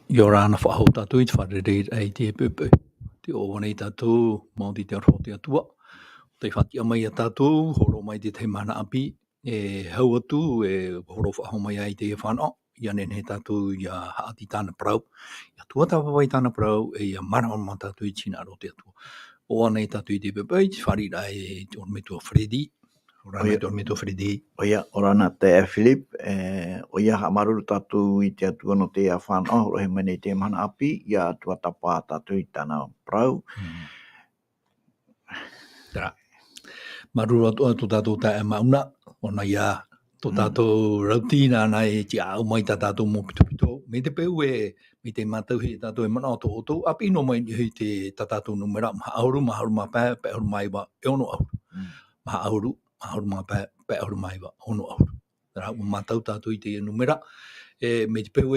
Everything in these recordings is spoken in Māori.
Yorana faahou tatou it wharereir ai te pepe. Te o nei tatou, maunti te arho te atua. Te whatia mai a tatou, horo mai te mana api. Hau atu, horo whahau mai ai te whanau. Ia nen he tatou, ia haati tāna parau. Ia tuatapapa i tāna parau, ia marama tatou i tina aro te atua. O nei tatou i te pepe, te wharira e te ormetua Fredi. Orana te ormetua Fredi. Oia, orana te Philipi, oia hamaruru tatu i te atua no te whanau, rohe mene te mana api, ia tuatapapa tatu i tāna parau. Tara. Maruru atu tatou tae mauna, ona ia, to tatou rautina nei te au mai tatou mo pito. Me te peu me te matau he tatou e mana o to outou, api no mai ni te tatou numera, maha auru ma pē, pē auru mai wa, e ono auru. Maha auru ma pē, pē auru mai wa, ono auru. Tara, matau tatou i te numera, me te peu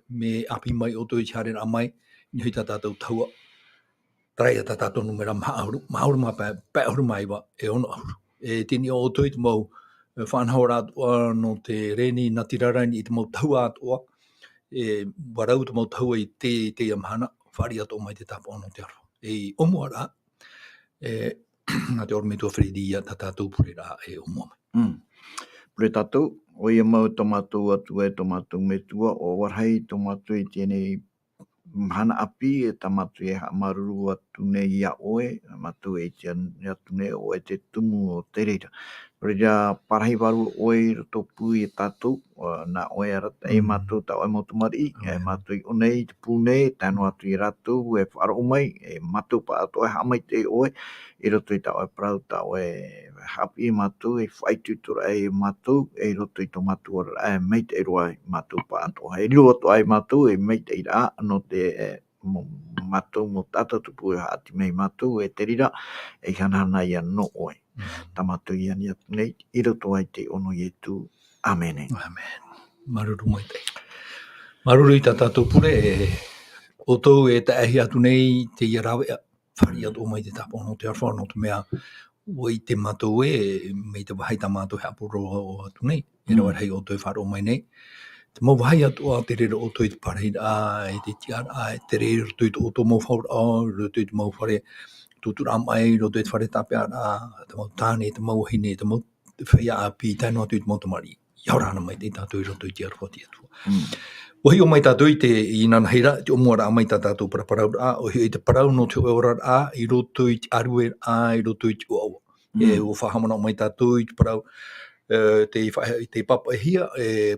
me api mai outou i chare a mai, ni hui tatou taua. Trai a tatou numera maha auru ma pē, pē auru mai wa, e ono auru. Tini o outou i te mau, whanau Atua no te reni na tirarani i te mau taua Atua, warau te mau taua i te amahana, whari ato mai te tapa ono te aro. Omu ara, nga te ormetua Fredi ia tatou pure rā e omu mai. Pure tatou, oia mau tomatou atu e tomatou metua, o warhai tomatou i tēnei mahana api e tamatu e maruru atu nei ia oe, matu e te atu nei o e te tumu o te reira. Reira parahi waru oe roto pui e tatou, na oe arata e matu ta oe motumari, e matu i onei te pune, tano atu i ratu, e whara umai, e matu pa atu e hamai te oe, e roto i ta oe prau, ta oe hapi i matu, e whaitutura e matu, e roto i to matu ora e meite e roa matu pa atu. E rua to ai matu, e meite i ra, no te matu mo tata tupu e haati mei matu, e te rira, e hanahana ia no oe. Tamatu ia ni atu nei, i roto ai te ono i tu. Amen. Amen. Maruru mai te. Maruru i tatou pure outou e te ahi atu nei te Irava whari atu mai te tapa ono te arwha no te mea o i te matou mei te wahai ta matou he apuro o atu nei. E rawa hei outou e wharo mai nei. Te mau wahai atu a te rere outou i te parahira e te tiara e te rere roto i te outou mau whaura roto i te mau whare tutura mai, roto i te whare tapeara, te mau tāne, te mau hine, te mau whaia api, taino atu i te mau tamari. Iaurana mai te tātou i roto i te arwha ti atua. Ohi o mai tātou i te inana heira, te omuara a mai tātou para parau rā, ohi i te parau no te Hoê Oraraa Arue, i roto i te arue rā, i roto i te oaoa. O whahamana o mai tātou i te parau, te papa hia,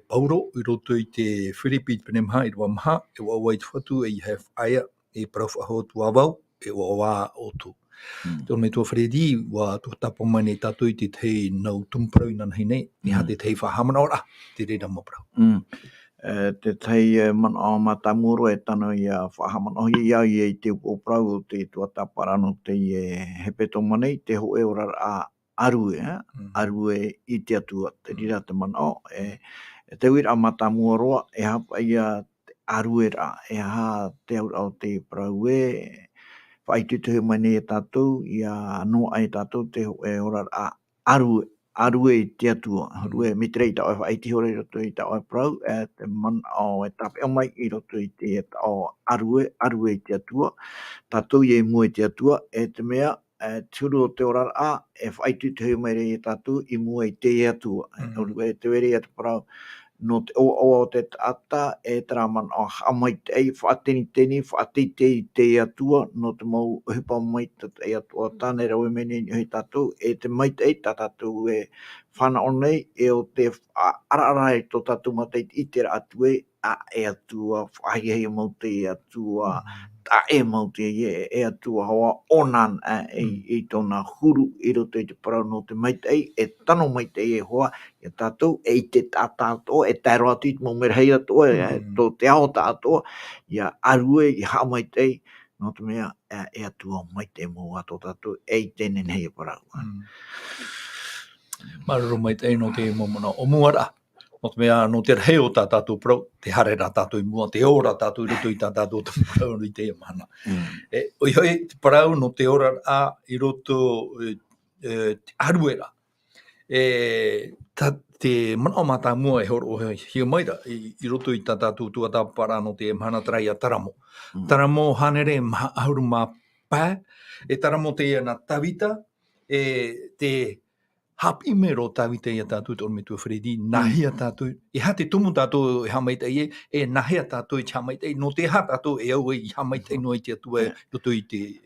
Pauro, i roto i te Philipi, i te penemaha, i rua maha, e oaoa i te Fatu, e eiaha faaea, e parau whahau tuavau, e oaoâ outou. Te me tua Fredi, wa tuatapapa mai nei tātou i te tei nau tumparau i nana hei nei, ni ha te tei whahamana ora, te reira maparau. Te tei man o matamuro e tano i a whahaman o ia i te uprau o te tuatapapa no te hepetoma nei, te Hoê Oraraa Arue, Arue i te atua, te rira te man o, te wira a matamua roa, e hapa ia Arue ra, e ha te au te prau whaitutuhe mai nei e tātou, ia noa ai tātou te Hoê Oraraa Arue. Arue i te atua, arue mitrei ta oe whaiti hore i roto i ta oe prau, te man o e tape o mai i roto i te o arue i te atua, tātou i e mua i te atua, e te mea, turu o te orara'a, e whaitu te hui mai rei e tātou i mua i te atua, e te weri e te parau, no te oaoa o te taata, e teraman o hamai te ei, whaateni, whaatei te atua, no te mau hipa mai te atua, tāne rau e mene i hei tātou, e te mai te ei, tātou e whana o nei, e o te arara e tō tātou matei i te atu e atua, whahihei mau te atua, ta e mau te e atua hoa onan i tōna huru i roto i te parau no te mai te ei, e tano mai te ei e hoa, e tātou, e te tātou, e tēro atu i te mau mera hei atua, tō te ao tātou, ia arue i haa mai te ei, no te mea e atua mai te mau ato tātou, e tēnen hei e parau. Maruru mai te ei no te momona o muara, no te mea no te rei o tā tātou prau, te hare rā tātou i mua, te ora tātou i roto i tā tātou te parau i te mana. O ioi te parau no te ora a i roto te arue rā. te mana o mata mua e horo hia maira I roto I tā tātou tuatapaparaa no te mana traia taramo. Taramo hanere ahuru mā pā, e taramo te ana tawita, te hapi mero tawita I a tātou te orme tua Fredi, nahia tātou, e ha te tumu tātou e hamaita e nahia tātou e hamaita no te ha tātou e au I hamaita no I te atua roto I te...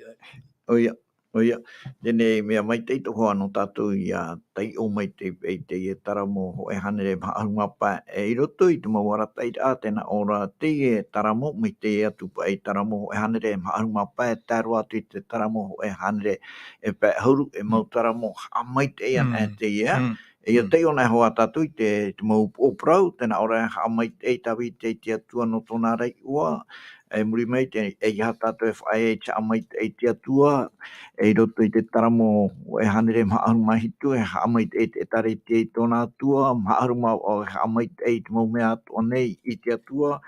Oia, tēnei mea mai tei toko anō tātou I a tai o mai te e taramo ho e hanere maharunga pā. I roto I te mawara tai a tēnā ora teie taramo mai te atu pa e taramo ho e hanere maharunga pā. Tāro atu I te taramo ho e hanere e pā hauru e mau taramo a mai te an e teie. E tei ona hoa tātou I te mau o prau, tēnā ora a mai te tawi te atua no tōna rei ua. E muri mai te eiaha tātou e faaea e tia mai te atua. E roto I te taramo e hanere maharuma hitu e hamai te tare te tōna atua, maharuma o e hamai te mau mea atua nei I te atua,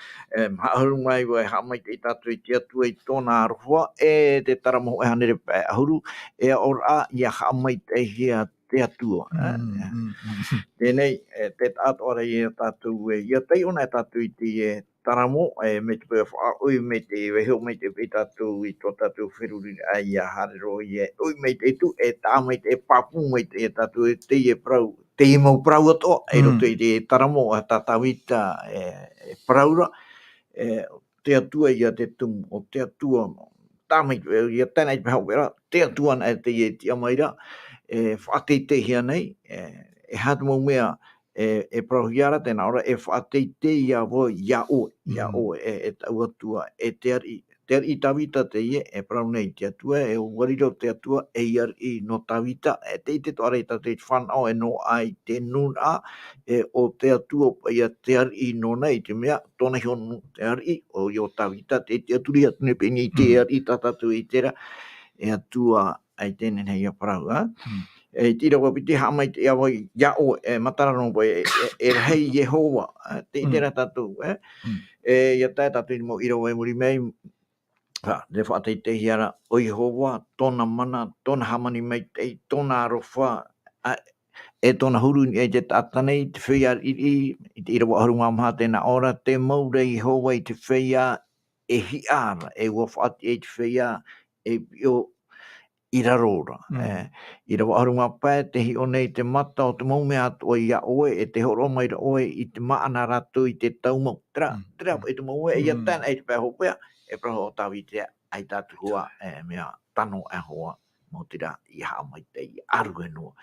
maharuma e hamai te tātou I te atua I tōna aroha, e te taramo e hanere pē ahuru, e orara'a I a hamai te hia te atua. Tēnei, te tātou ara I a tātou e, ia tei ona e tātou I te taramo, me te pēr whaoi me te weheo me te tātou I tō tātou whiruri ai a harero I oi me te tu, e tā me te papu me te tātou e teie prau, teie mau prau ato, e roto I te taramo a tātawita e praura, te atua I a te tumu, o te atua, tā me I a tēnei pēhau pēra, te atua na e teie ti amaira, whateitehia nei, e hatu mau mea, e prohiara tēnā ora e whateite ia wo ia o e tau atua e te ari tawita teie e prau nei te atua e wariro te atua e ari no tawita e te toare te whanau e no ai te nuna e o te atua ia te ari no nei te mea tōna hionu te ari o io tawita te aturi atu ne peni te ari tatatu I tera e atua ai tēnei hei a prau e tira wa piti hamai te awa ia o e matarano e hei Yehova te tera tatu ia tae tatu I mo Irava e muri mei le whaatei te hiara o Yehova tōna mana tōna hamani mai te tōna arofa e tōna huru e te tātanei te whia I te Irava harunga maha tēnā ora te maure Yehova I te whia e hiara e ua whaati e te whia e pio I rarora. Irava harunga pā te hi o nei te mata o te mau mea atua I a oe e te horo mai ra oe I te maana ratu I te taumau. Tera e te mau e ia tēna e te pēho pēa e praho o tawi te ai tātu hua mea tano e hoa mo tira I haa mai te I arue noa.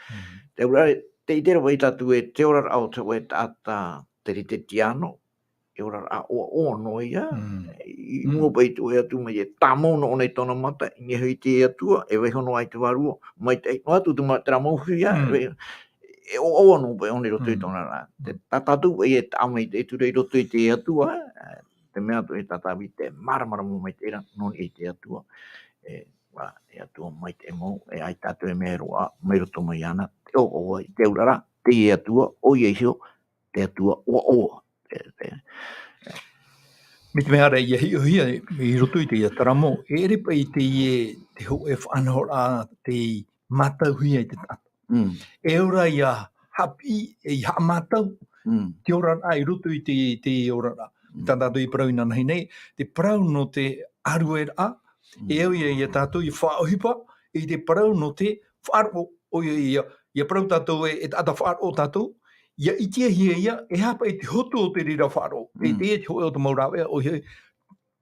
Te urare te itera wai tātu e te orara'a o te oe tāta te rite tiano e orara'a oaoa no ia. I mua pai tu e atu mai e tāmau no nei tōna mata I ngehui te atua e wehono ai te warua mai te no atu tu ma tera mauhi ia e oaoa no pai oni roto I tōna rā te tatatu e tāmai te ture I roto I te atua te mea tu e tatawi te maramara mo mai te ira non I te atua e atua mai te mau e ai tatu e mea roa mai roto mai ana te oaoa I te urara te atua o Iesio te atua oaoa Me te mehara ia I roto I te ia taramo, e ere pa I te ho e whanahora te matauhia I te tata. E ora ia hapi e ha matau, te orara'a I roto I te orara'a. Tātātou I parau I nanahi nei, te parau no te aruera'a, e au ia tātou I whaohipa, I te parau no te whaaro, o ia parau tātou e tata whaaro tātou, ia itia ia e hapa I te hotu o te rira wharo. E te hoe o te maurawe o hei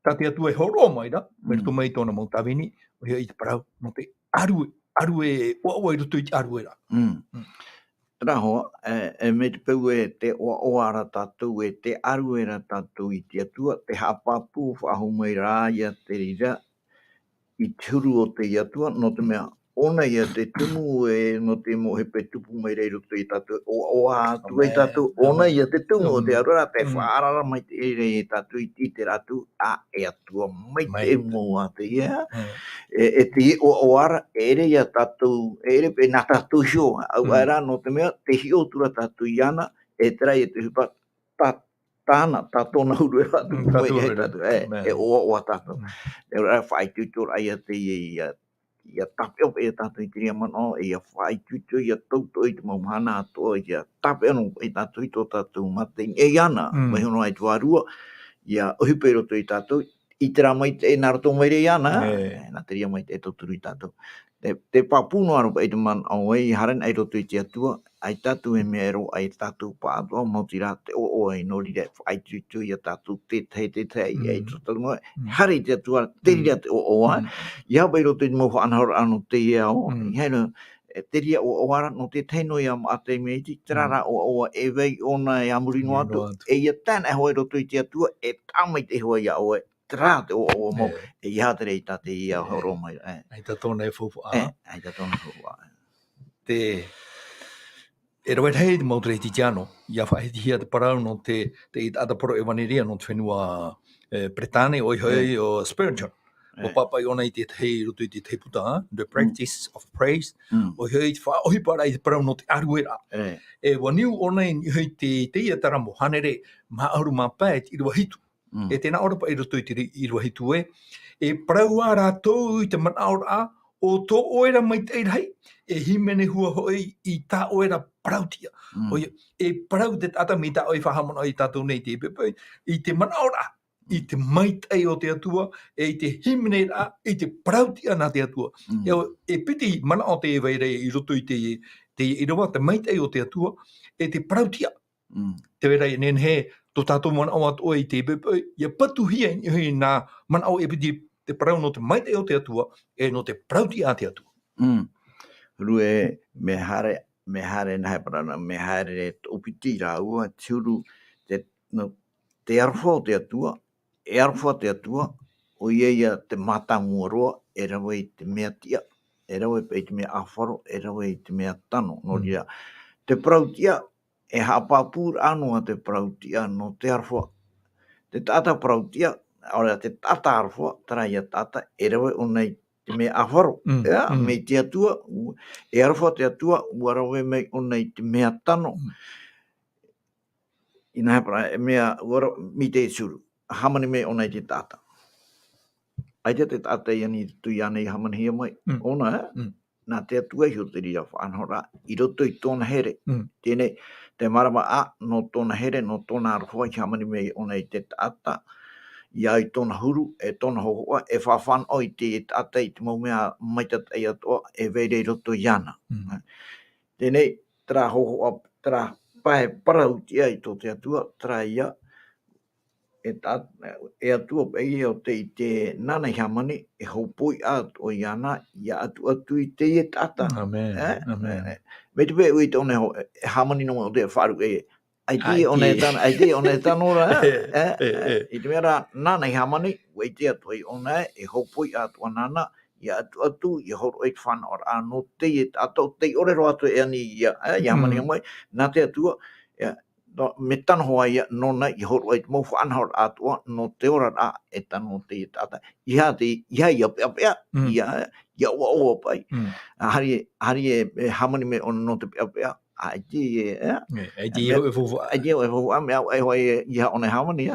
tate atua e horo mai ra, me ruto mai tōna mau tawini, o hei te parau no te arue oaoa I ruto I te arue ra. Raho, me te pau e te oaoa ra tātou e te arue ra tātou I te atua, te hapapu whaahou mai rā ia te rira I te huru o te atua, no te mea ona ia te tumu e no te mo hepetupu mai rei roto I tātou oaoa atu e tātou ona ia te tumu o te arura te whaarara mai te rei tātou I te ratu e atua mai te mo a te ia e te oaoara ere ia tātou ere pe nā tātou hio au aera no te mea te hio tura tātou iana e terai e te hupa tāna tātona huru e ratu e oaoa tātou e ora whai tutor ai a te ia ia tape op e tatou i te ria mana ia whai tutu ia touto i te maumana atoa ia tape anu i tatou i tō tatou mate e ana mai hono ai tuarua ia ohipe roto i tatou i te rā mai te nā roto mai re ana nā te ria mai te tauturu i tatou te papuno aru i te man au ai haren ai roto i te atua ai tatou e mea ero ai tatou pa atua mauti rā te oaoa i nori re whai tutu ia tatou te teie ai tatou mai hari te atua te ria te oaoa ia bai roto i te mau whaanahora anu teie ao ia no te ria oaoa no te teino ia ma te mei ti trara oaoa e vei ona e amurino atu e ia tana e hoi roto i te atua e tamai te hoi ia oe tra te oaoa mo e ia te rei tate ia horo mai ai tatona e fufu ai tatona fufu te e roe hei te mautere ti tiano ia whae ti hia te parau no te ata poro e waneria no te whenua Bretane o hoi o spiritual o papa i ona i te hei rutu i te te puta the practice of praise o hoi wha ohi para i te parau no te aruera e waniu ona i hoi te teie tara mo hanere ma auru ma pae i rua hitu e tēnā ora pa i rutu i rua hitu e parau a rātou i te mana ora o tō oera mai te rei e himene hua hoi i tā oera parautia. E parau te tata mi tā oi whahamona i tātou nei te pepe i te mana ora i te maitei o te atua e i te himene rā i te parautia nā te atua. E piti mana o te eweire i roto i te Irava te maitei o te atua e te parautia. Te werei nen he tō tātou mana o atua i te pepe ia patuhia i nā mana o e piti te parau no te maitei o te atua e no te parautia a te atua. Rue me hare nahe parana, me hare te upiti rā ua, tiuru te arwha o te atua, e arwha te atua, o ia te matangu roa, e rawa i te mea tia, e rawa i te mea awharo, e rawa i te mea tano, no ria. Te parautia, e hapapūr anua te parautia no te arwha. Te tata parautia, ora te tata arwha, tara ia tata, e rawa o nei te mea awharo, me te atua, e arwha te atua, ua rawe mei o nei te mea tano. Ina hepara, e mea, mi te suru, hamani mei o nei te tata. Ai te tata i ani tui anei hamani hia mai, ona, nā te atua i ho te ria whaanhora, i roto i tōna here. Tēnei, te marama a, no tōna here, no tōna arwha, i hamani mei o nei te tata, ia i tōna huru, e tōna hohoa, e whawhan o i te tata i te mau mea maitat ei atoa, e veire i roto i ana. Tēnei, tra hohoa, tra pahe parautia i tō te atua, tra ia, e atua pei o te i te nana i hamani, e haupoi atu o i ana, ia atu i te i tata. Amen. Me te pei ui tōne ho, e hamani no o te wharu ai te one tano ra, i te mera nana i hamani, wei te atu i ona e haupoi atu anana, ia atu, i horo e whana ora anō te i ato, te ore ro atu e ani i hamani amai, nā te atua, me tano hoa ia nona i horo e te mau whana ora atua, no te orara'a e tano te i tata. Ia pea, ia oaoa pai. Hari e hamani me ona no te pea, ai te e fufu. Ai te e fufu, me au e hoi ia ona hamani,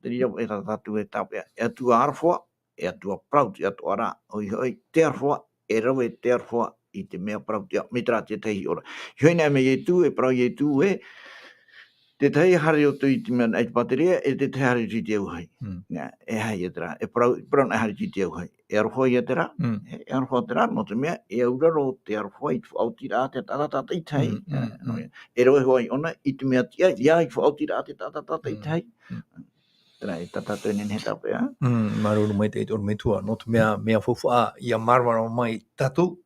te ria e tatu e tapea, e atua arwha, e atua prauti atua rā, hoi te arwha, e rawe te arwha i te mea prauti, mitra te tehi ora. Hoi nea me tu, e prau tu te tehi hari o tui te mea nei te pateria, e te tehi hari ti te auhai. E hai e tera, e prau nei hari ti te auhai. E arwha i e tera, e arwha tera, no te mea, e auraro te arwha i te whautira te tata i tei. E roe hoi ona, i te mea tia, ia i whautira te tata i tei. Tera e tata tēnen he tapea. Maruru mai te itoru me tua, no te mea fufua, ia marwara mai tatou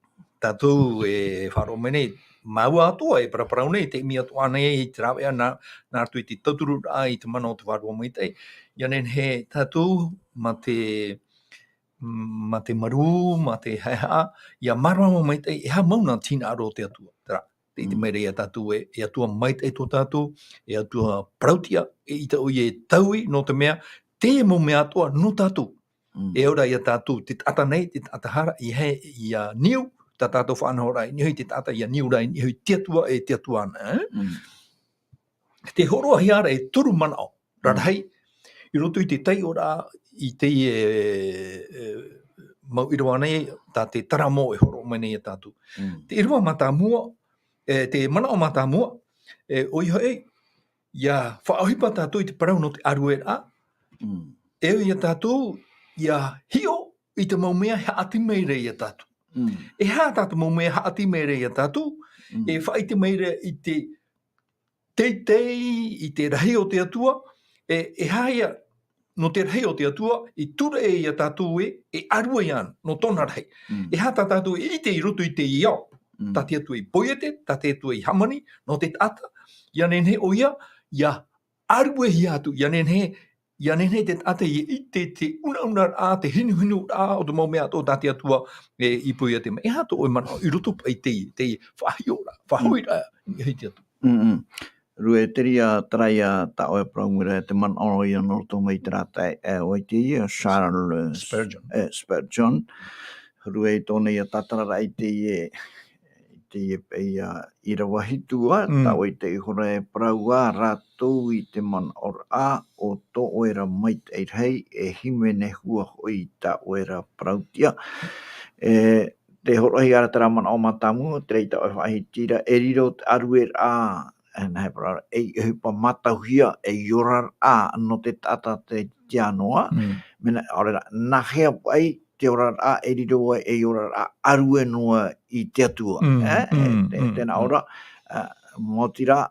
e wharo mene, maua atua e paraparau nei, te imi atua nei i te rawea nā tui te tauturu rā i te mana o te wharua mai tei. Ia nen he tatou ma te maru, ma te haiha, ia marwara mai tei, e ha mauna tina aro te atua. Tera, te mere ia tatou e atua mai tei tō tatou, e atua prautia, e ita oi e taui no te mea, te mo mea atua no tatou. E ora ia tatou, te tata nei, te tata hara, ia niu, ta tātou whanahora i nihui te tata ia niura i nihui te atua e te atua ana. Te horoa hiara e turu manao. Rarahei, i roto i te tei ora i te mau Irava nei tā te taramo e horo mai nei tātou. Te Irava matamua, te mana o matamua, o iho ia whaohipa tātou I te parau no te Arue a, ia tātou ia hio I te maumea haati meire ia tātou. E hā tātou maumea haati meire ia tātou, e whaite meire I te teitei, I te rahi o te atua, e haia no te rahi o te atua, I ture ia tātou e arue ian, no tōna rahi. E hā tātou I te I roto I te iau, tā te atua I poiete, tā te atua I hamani, no te tata, ia nenhe o ia arue hi atu, ia nenhe te tata I te una a, te hinu a, o te maumea o tā te atua I poiete. E hā tō oi mana, I roto I teie, whahoira, I te atu. Rue teria traia ta oe praumura te man ono I anō tō mai trata o teie, Charles Spurgeon. Rue tōna ia tatara I teie peia Irava hitua, ta oe te ihora e praua rātou I te man orara'a o tō oera mait eirhei e himene hua hoi ta oera prautia. Te horohi ara tera man o matamu, treita oe whahitira, e riro te Aruera'a, hepetoma matauhia orara'a no te tata te tianoa. Mena orera nahea pai te orara'a e riro orara'a arue noa I te atua. Tēnā ora, motira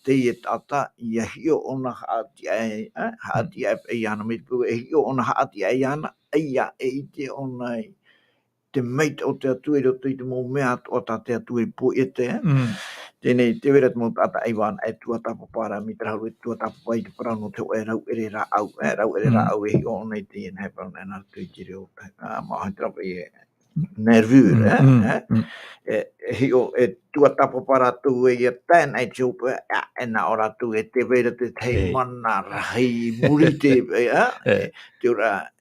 teie tata ia hio ona haatia eiaha mitu e hio ona haatia eiaha e ite ona te mate o te atua I roto I te maumea o te atua I poiete. Tēnei te wera te mō tata eiwana e tuatapapa mi trahu e tuatapapa I te parau no te oe rau ere rā au e hio ona I te ien hei parau nana tui jiri o mahi trapa I nervure. Hio e tuatapapa tu e ia tēnei tūpa e nā ora tu e te wera te tei mana rahi muri te te ora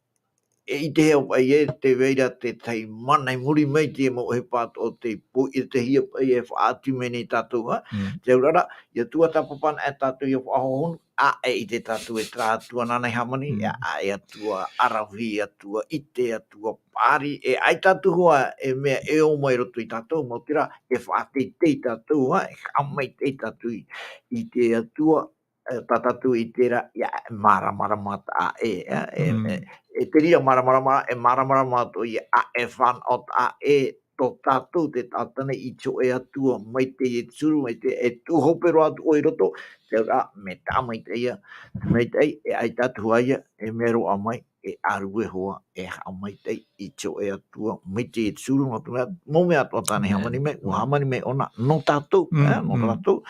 I te heo pai te weira te tei mana muri mai te mo he pat o te po I te hia pai e whaatu meni tātou. Te urara, ia tuatapapa e tātou I whahohonu, I te tātou e trātua nanei hamani, e atua arawi, atua ite, atua pāri, e ai tātou hoa e mea e o mai roto I tātou, mo tira e whaatei tei tātou, e kamai tei tātou I te atua, tātou I tera, mara mata e te ria maramarama e maramarama to I e whan o tō tātou te tātane I tō e atua mai te e tsuru, mai te e tūhopero atu o I roto, te ora me tā mai te ia, mai te e ai tātou aia e mero a mai e arue hoa e ha mai te I tō e atua mai te e tsuru, mo mea tō tāne hamani me, o hamani me ona no tātou, no tātou.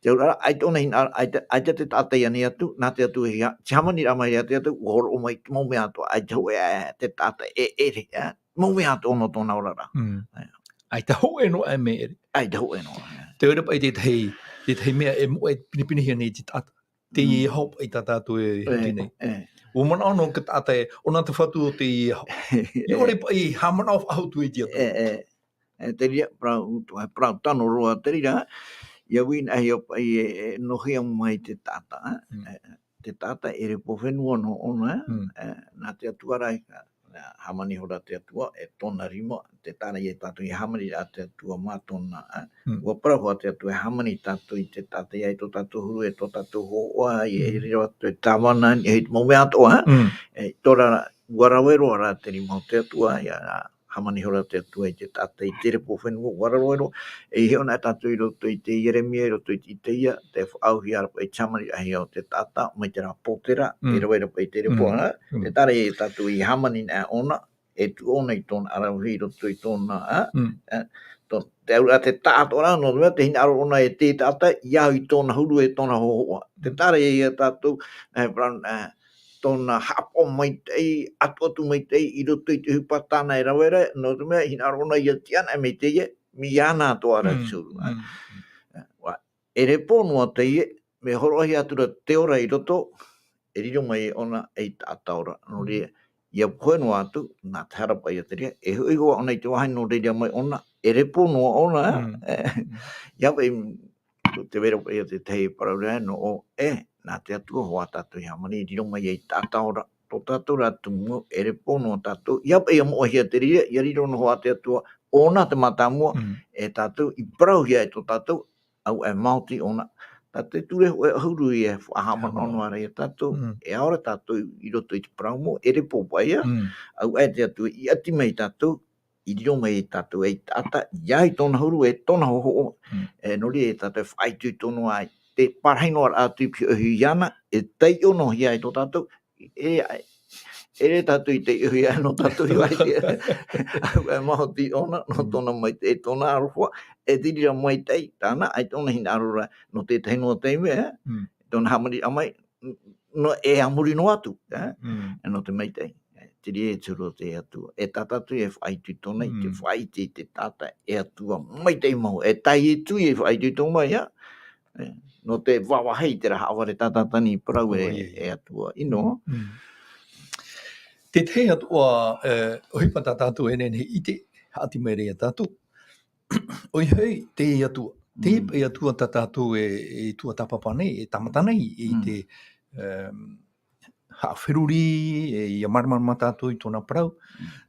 Te ura, ai tōna hina, ai te tātai ane atu, nā te atu hea, te hamani rā mai ate atu, horo o mai, mō mea atu, ai te hoe te tātai ere, mō mea atu ono tōna orara. Ai te hoe no e me ere. Ai te hoe no. Te ura pai te tei mea e mo e pinipini hea nei te tāta. Te I hop ai tā tātou e huti nei. O mana ono ka tātai, o nā te whatu o te I hop. I ore pai hamana o whahau tu e te atu. Te ria, prau tano roa te ria, ia wina hei opa I nohea mai te tata. Te tata e repo whenua no ona. Nā te atuarai, hamani hora te atua, e tōna rima, te tāna I tātou I hamani a te atua mā tōna. Ua parahoa te atua e hamani tātou I te tata I tō tātou huru, e tō tātou oaoâ, I rira atu e tāwana, I hei mō mea atoa. Tōra warawero ara te rima o te atua, hamani hora te atua I te tata I te repo whenua wararoero, e heo nā tātou I roto I te Jeremia, I roto I te teie, te whaauhi arapa I tamari ahi o te tata, mai te rā pōtera, e rawera pa I te repo ana, te tare I tātou I hamani nā ona, e tu ona I tōna arauhi, I roto I tōna, te aura te tātou rā, no te hina aro ona e te tata, iau I tōna huru e tōna hohoa. Te tare I tātou, tōna hapo mai tei, atu mai tei, I roto I te hupatana e rawera, no te mea, hina arona I atiana me teie, mi ana to ara tsuru. E repo noa teie, me horohi atura te ora I roto, e riro mai ona e tātaura. No rea, ia koe noa atu, nā te harapa I ateria, e hui hoa ona I te wahai no rea mai ona, e repo noa ona, ia wei, te wera pai te teie parau rea, no o nā te atua hoa tātou I hamani, riro mai e tātaura, tatou rā tumu, ere pono tatou, iap e mo hia te ria, iari rono hoa te atua, ona te matamua, e tatou, I parau hia e to tatou, au e Māori ona, tatou ture e huru I e whahaman ono ara e tatou, e aora tatou I roto I te parau mo, ere popai au e te atua, I ati mai tatou, I riro mai e tatou, e tata, iai tona huru, e tona hoho, e nori e tatou, whaitu tono ai, te parhaino ar atu pi o hiana, e tei ono hia e to tatou, e tatou I te iwi ai no tatou I ai te, au e Māori ona, no tona mai te, e tona aroha, e dirira mai tei, tāna, ai tona hina arora, no te teino teime, tona hamari amai, no e amuri no atu, e no te mai tei. Te rie e turo te atua. E tatatu e whaitu tona I te whaiti te tata e atua mai te mau. E tai e tui e whaitu tona mai, no te wawahei te raha aware tatatani parau e atua. Ino? Te te atua, ohipa tatatu e nene I te hati mere e tatu. Oi hei, te atua. Te e atua tatatu e tuatapapa nei, e tamatana I te hawheruri, e ia marama tātou I tōna parau.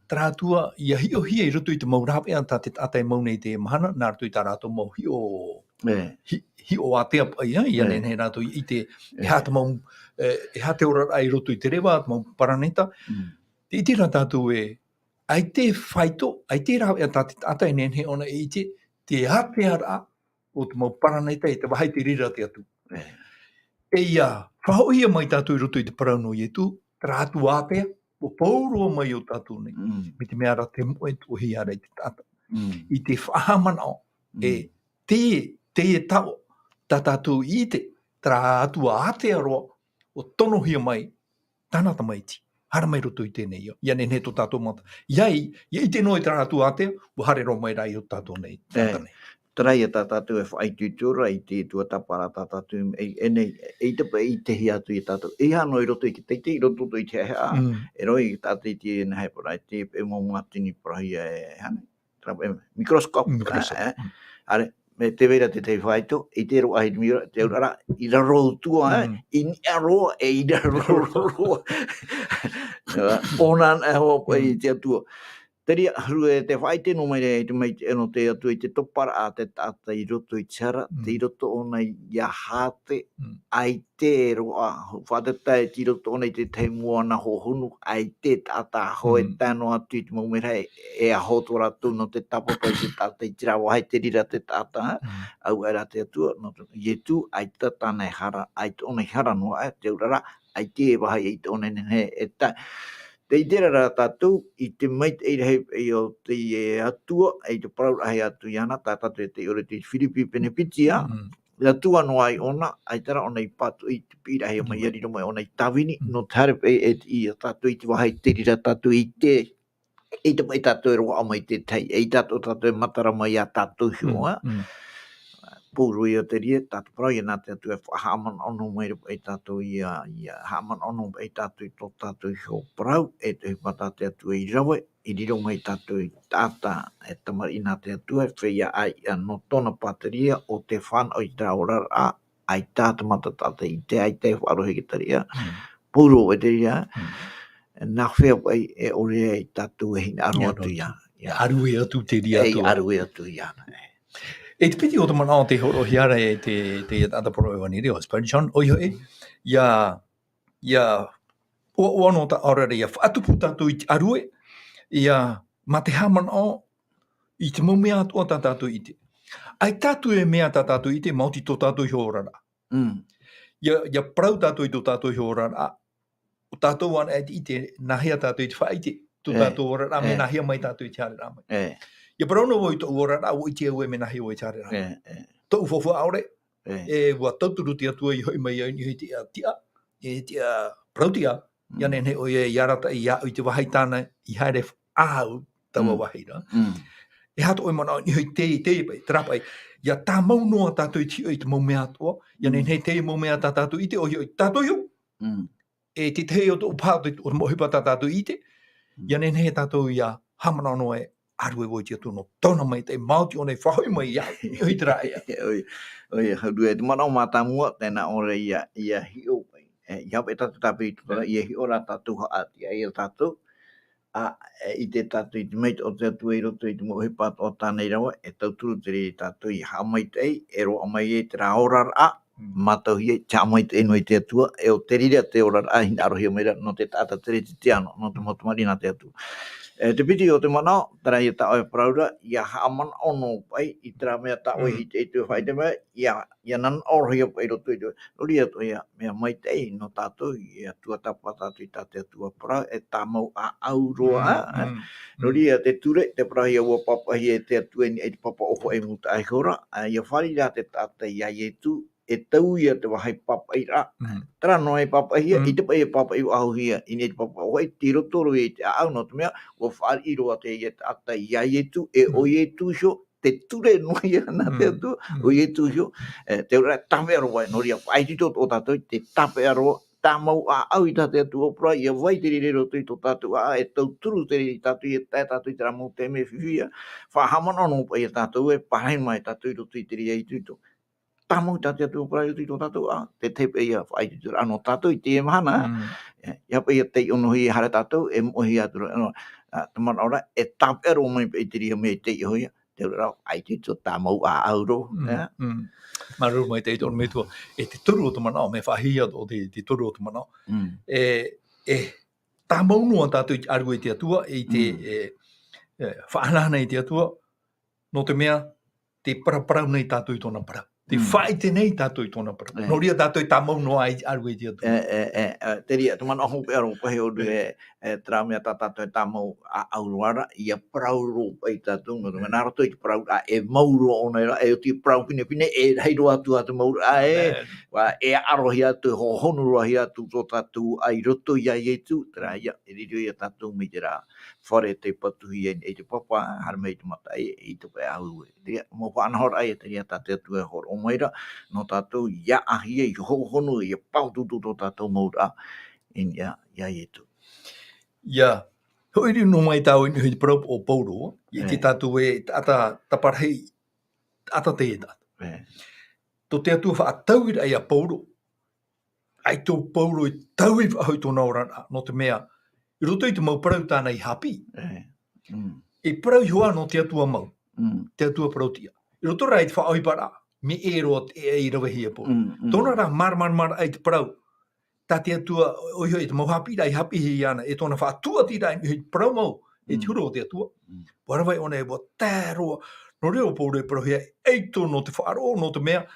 Tara atua, ia hio hia I roto I te maurape anta te ata e maunei te mahana, nā roto I tā rātou mau hio a te apa ia, ia nene rātou I te hata mau, e hate orara'a I roto I te rewa, mau paraneta. Te iti rā tātou e, ai te whaito, ai te rāwe anta te ata e nene ona e ite, te hate ara o te mau paraneta e te wahai te rira te atu. Eia, whahoia mai tātou I roto I te parau no I tu, tara atu āpea, o paurua mai o tātou nei. Me te mea ra te moe tu hi ara I te tata. I te whahamana o, e teie tau, tā tātou I te, tara atu ātea roa, o tono hia mai, tānata mai ti. Hara mai roto I tēnei o. Ia nene to tātou mata. Iai, I te noi tara atu ātea, o hare ro mai rai o tātou nei. Trai e tātou e whaitu tura I te tuatapara tātou e te pa I te hi atu I tātou. E hano I roto I te teite, I roto I te hea. E roi I tātou I te nei para I te e mo matini prahi e hane. Mikroskop. Are, me te vera te te whaito, I te roa I mira, te urara, I raro tua, I roa e I raro. Onan e hoa pa I te atua. Te ria haru e te whaite no mai e te mai eno te atua I te topara a te tata I roto I tara, te I roto ona eiaha te, ai te roa, whatata e te roto ona I te teimua na ho hunu, ai te tata ho e tano atu I te maumera e a hoto ratu no te tapapa I te tata I tira wahai te rira te tata, au era te atua, no te tu, ai tatana e hara, ai te ona I hara noa, te urara, ai te e wahai I te ona he e ta. Te itera rā tātou, I te mait e hei o te atua, e te parau ahi atu iana, tā tātou e te ore te Philipi penepitia, le atua no ai ona, ai tara ona I patu I te pira hei o mai ari no mai ona I tawini, no te harepe e te I a tātou I te wahai te rira tātou I te mai tātou e roa mai te tei, e tātou e matara mai a tātou hio, Pūrui o te rie, tātou parau nā te atu e whahaman ono mai e tātou I haman ono e tātou I tō tātou hio parau, e te hipata te atu e Irava, I riro mai tātou I tāta e tamara I nā te atu e whaia ai no tōna pāteria o te whanau I te orara'a, ai tāta mata tāta I te ai te wharohe ki taria, pūru o te ria, nā whea pai e ore e tātou e hina aru atu ia. Arue atu te ria atua. Arue atu ia. E te piti o te mana o te horo hiara e te ataporo e wani reo, Spari John, oi hoi, ia oaoa no ta orara'a, ia whaatupu tātou I te arue, ia ma te haman o, I te mau mea atua tā tātou I te. Ai tātou e mea tā tātou I te, mauti tō tātou Hoê Oraraa. Ia parau tātou I tō tātou Hoê Oraraa, o tātou wana e te I te nahia tātou I te whaite, tō tātou Oraraa, me nahia mai tātou I te harera mai. Ia parau no i tō orara'a, o I te au e me nahia o I te harera mai. Tō ufofu aore, e ua tauturu te atua I hoi mai au ni hoi te tia, e te prautia, ia nene o e iarata I au I te wahai tāna I haere ahau taua wahira. E hato o mana ni hoi teie pai, terapai, ia tā mau noa tātou I tio I te mau mea atua, ia nene teie mau mea tā tātou I te o hoi tātou iu. E te tei o tō upātu o te mohipa tā tātou I te, ia nene tātou ia hamana no e arue o te atu no tona mai te Māoti o nei whahoi mai ia, hoi te rā ia. Oi, hauru e te mana o mātamua, tēnā ora ia hio pai. Ia pe tatu tapi tōra i hi ora tatu haati ai tatu. I te tatu i te meit o te atu i roto i te mo hipat o tānei rawa, tauturu te rei tatu i hamai tei, ro amai e te rā orara'a, matau hi e te amai te eno i te atua, o te rira te orara'a hina arohia meira no te tata te rei te tiano, no te motumari na te atu. Te piti o te manao, tara i ta oe praura, ia haaman ono pai, i tera mea ta oe hi te etu whai te mea, ia nan arohia pai roto i te, nori ato ia, mea mai tei no tātou, ia tuatapapa tātou i tātou atua Parau, tamau auroa, nori ia te ture, te prahi ua papahi e te atueni e te papa oho e muta ai hora, ia whari rā te tātou ia ietu, e tau ia te wahai papaira, tara no e papahia, i te pai e papai o ahuhia, i ne te papa oe, te rotoro e te au no te mea, o whaari roa te ia te ata ia ietu, e o ietu sio, te ture no ia na te atu, o ietu sio, te ura tape aroa, no ria whaitito o tātou, te tape aroa, tamau au i tate atu o pra, ia vai te rire roto i tō tātou e tau turu te rire tātou i te tātou i te ramo te me whiwhia, whahamana no pa i tātou e pahain mai tātou i roto i te ria i tuito. Tamau tātou atu o pra i tō tātou te tepe ia whaitito ano tātou i te e mahana, ia pa ia te onohi hara tātou, e mohi atu, tamara ora, e tape aro mai pa i te ria me te i hoia, te rau whaitito tamau auro. Maru mai te ito me tua, e te turu o te manao, me whahia o te turu o te manao. Tamau noa tātou i aru e te atua, i te whaanana i te atua, no te mea, te paraparau nei tātou i tōna parau. Te whaite nei tātou i tōna parau. No ria tātou i tamau noa i aru e te atua. Te ria, te mana hope aro pahe o rue, tra mea tātou e tamau a auroara, ia parau ro pai tātou, no me nārato i te parau, e mauro o nei ra, e o ti parau pine pine, e heiro atu atu mauro, e arohi atu, ho honu rohi atu tō tātou, ai roto ia i etu, tra ia, e riro ia tātou mi te rā, whare te patuhi e te papa, harmei te mata e te pai ahu. Mo whanahora ai, te ria tātou atu e horo o maira, no tātou ia ahi e ho honu, ia paututu tō tātou maura, ia i etu. Ia, hoiri no mai tau i hui parau o pauro, i te tātou e ata taparhei, ata te e tātou. Tō te atua whaatau i ai a pauro, ai tō pauro i tau i whahoi tōna orara'a, no te mea, i roto i te mau parau tāna i hapi. E parau i hoa no te atua mau, te atua parautia. I roto rai te whaoi para, me e roa e Irava hia po. Tōna rā mar ai te parau, tā te atua, oi hoi te mau haapiiraa i hapi hi ana, e tōna whaatua tira i parau mau, e te huro o te atua. Warawai ona e wa tāroa, no reo pauro e parau hia, eito no te whaaro, no te mea,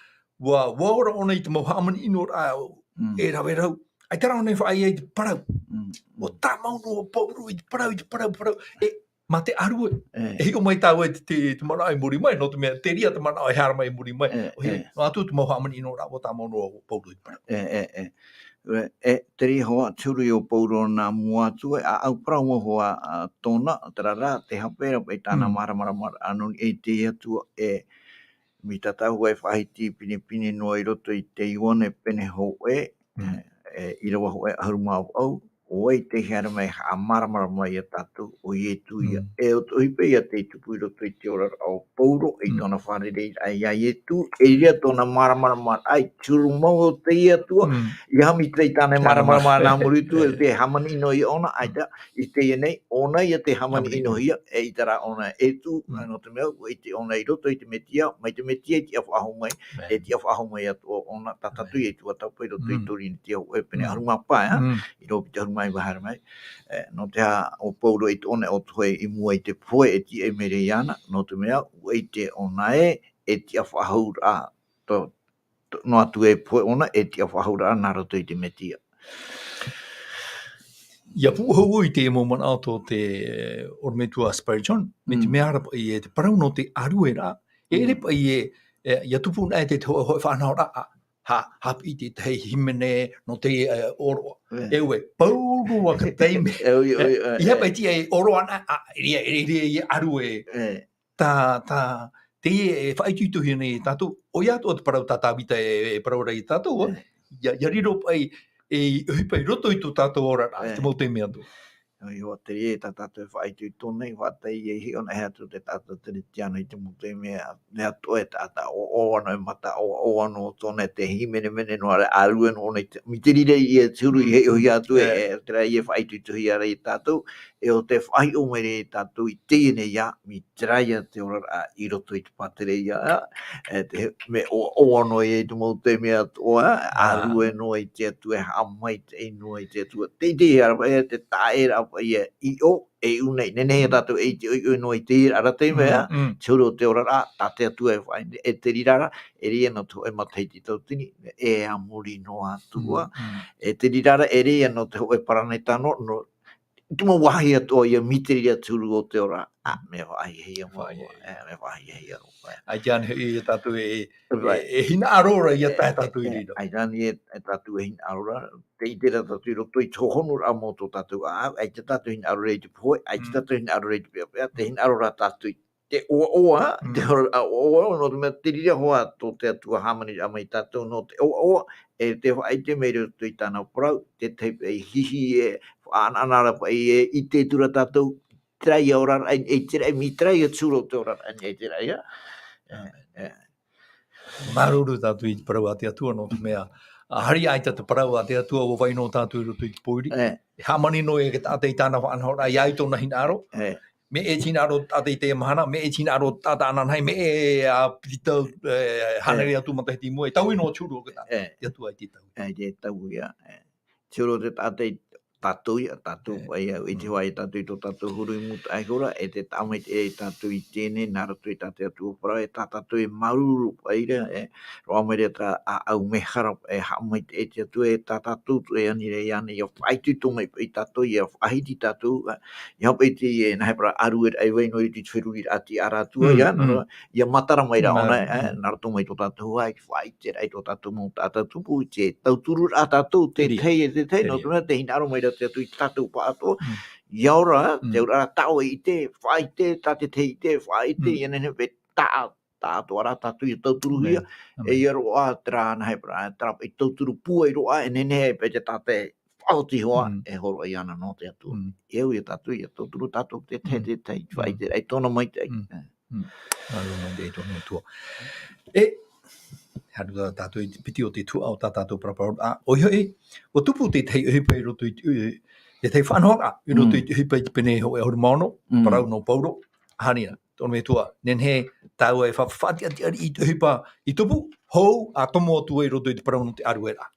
wa waora ona i te mau haamani ino rā, e rau e rau. Ai tara ona e whaai e te parau. O tā mau no pauro i te parau, ma te arue. E hiko mai tāu e te mana ai muri mai, no te mea, te ria te mana ai hara mai muri mai. No atu te mau haamani ino rā, o tā mau no pauro i te parau. Te ria hoa turu i o pauro na muatua, au parau mo hoa tōna, tera rā, te hapera pai tāna mara, anong e te atua e mi tatau e whahiti pine noa i roto i te iwane pene ho Irava ho haruma au, oi te hara mai ha mara mai a tātou, o ietu ia. E o tohipe ia te tupu i roto i te ora o pauro, i tōna wharere ai a ietu, e ria tōna mara ai turu mau o te iatua, i hami trei tāne mara nā muritu, e te hamani ino i ona, ai ta, i te ienei, ona ia te hamani ino ia, e i tara ona etu, no te mea, i te ona i roto i te metia, mai te metia i te awhaho mai, e te awhaho mai atua ona tatatu i tuatapapa i roto i tori ni te au e pene haruma pā, i ropi te haruma mai wahara mai. No te ha o pauro i te one o toe i mua i te poe e ti e mere iana, no te mea, i te ona e ti a whahaura no atu e poe ona e ti a whahaura nā roto i te metia. Ia puhau i te moment auto te ormetua Spurgeon, me te mea rapa i e te parau no te arue rā, e repa i ia tupu nai te hoi whanau rā, hapi te hei himene no te oroa. Ewe, paurua ka teime. Ia pai tia e oroa na, i arue. Tā teie e whaituituhi nei tātou, o ia tō te parau tātāwita e parau rei tātou, ia riro pai e hipai roto i tō tātou ora rā, te mau te mea tō. Yo teie tatou fai tu tone wa teie hi on ha tu te tatou te tiana I te mo te mea toe tata o no mata o no tone te hi mene no ara aluen o ne mi te rire I turu I he o ia tu e tra I fai tu hi ara I tatou e o te fai o mere tatou I te ne ia mi traia te ora I roto I te patere ia te me o no e tu mo te mea o arue no I te tu e ha mai te no I te tu te ara te taera I o e una I nene tatou e te no I te ara te mea churo te orara'a tate atu e whai e te rirara e ria no to e matei te tautini e amuri no Atua e te rirara e ria no te hoe paranetano no tumu wahi ato ia miteri tulu o te ora me wahi hei mo me wahi hei ai jan he tatou e hina arora ia tatou I riro ai jan e tatou hina arora te te tatou roto I tohonu a mo to tatou ai te tatou hina arora I te poi ai te tatou hina arora I te pia te hina arora tatou te oaoa te oaoa no te te rira hoa to te atua hamani a mai tatou no te oaoa e te whai te meire to I tāna parau te teipe I hihi e anara pa I te tura tatou trai ora e trai mi trai e tsuro te ora e trai maruru tatou I parau a te atua no te mea hari ai te parau a te atua o vai no tatou I roto I te poiri hamani no e ke tātai tāna whanhora I ai tōna hina aro me e tina aro tātai te mahana me e tina aro tāta ananhai me e a pitau haneri atu mata hiti mua e tau ino churu o ke tātai te atua I te tau te tau ia churu te tātai tatou pai I te wai tatou I to tatou huru I muta ai kora e te tamai e tatou I tēne nara tu I tatou atua parau e tatou e maruru pai rea e roa mai rea ta au mehara e hamai e te atua e tatou tu e ani rea ane I a whai tu tomai pai tatou I a whahiti tatou I hapa I te na hepara arue ai wai no I te whiruri ati ara atua I a matara mai ra ona nara tomai to tatou ai whai te rai to tatou mo tatou tupu te tauturu a tatou te teie no te hina aro mai te atu I tatou pa ato I aura te ura tau I te whai te tate te I te whai te I nene pe tātou ara tātou I tauturu hia e I roa tra na hepra tra I tauturu pua I roa e nene pe te tate whauti hoa e horo I ana no te atu eu I tātou I tauturu tātou te te whai te ai tona mai te Maru no te tonu tua e haru tātou I piti o te tua o tātou parapara o o tupu te tei hipai roto I te tei whanhora I roto I hipai pene ho e hori maono parau no pauro hanina tonu me tua nen he tau e whawhati ati I te hipa I tupu hou a tomo tua I roto I te parau no te aruera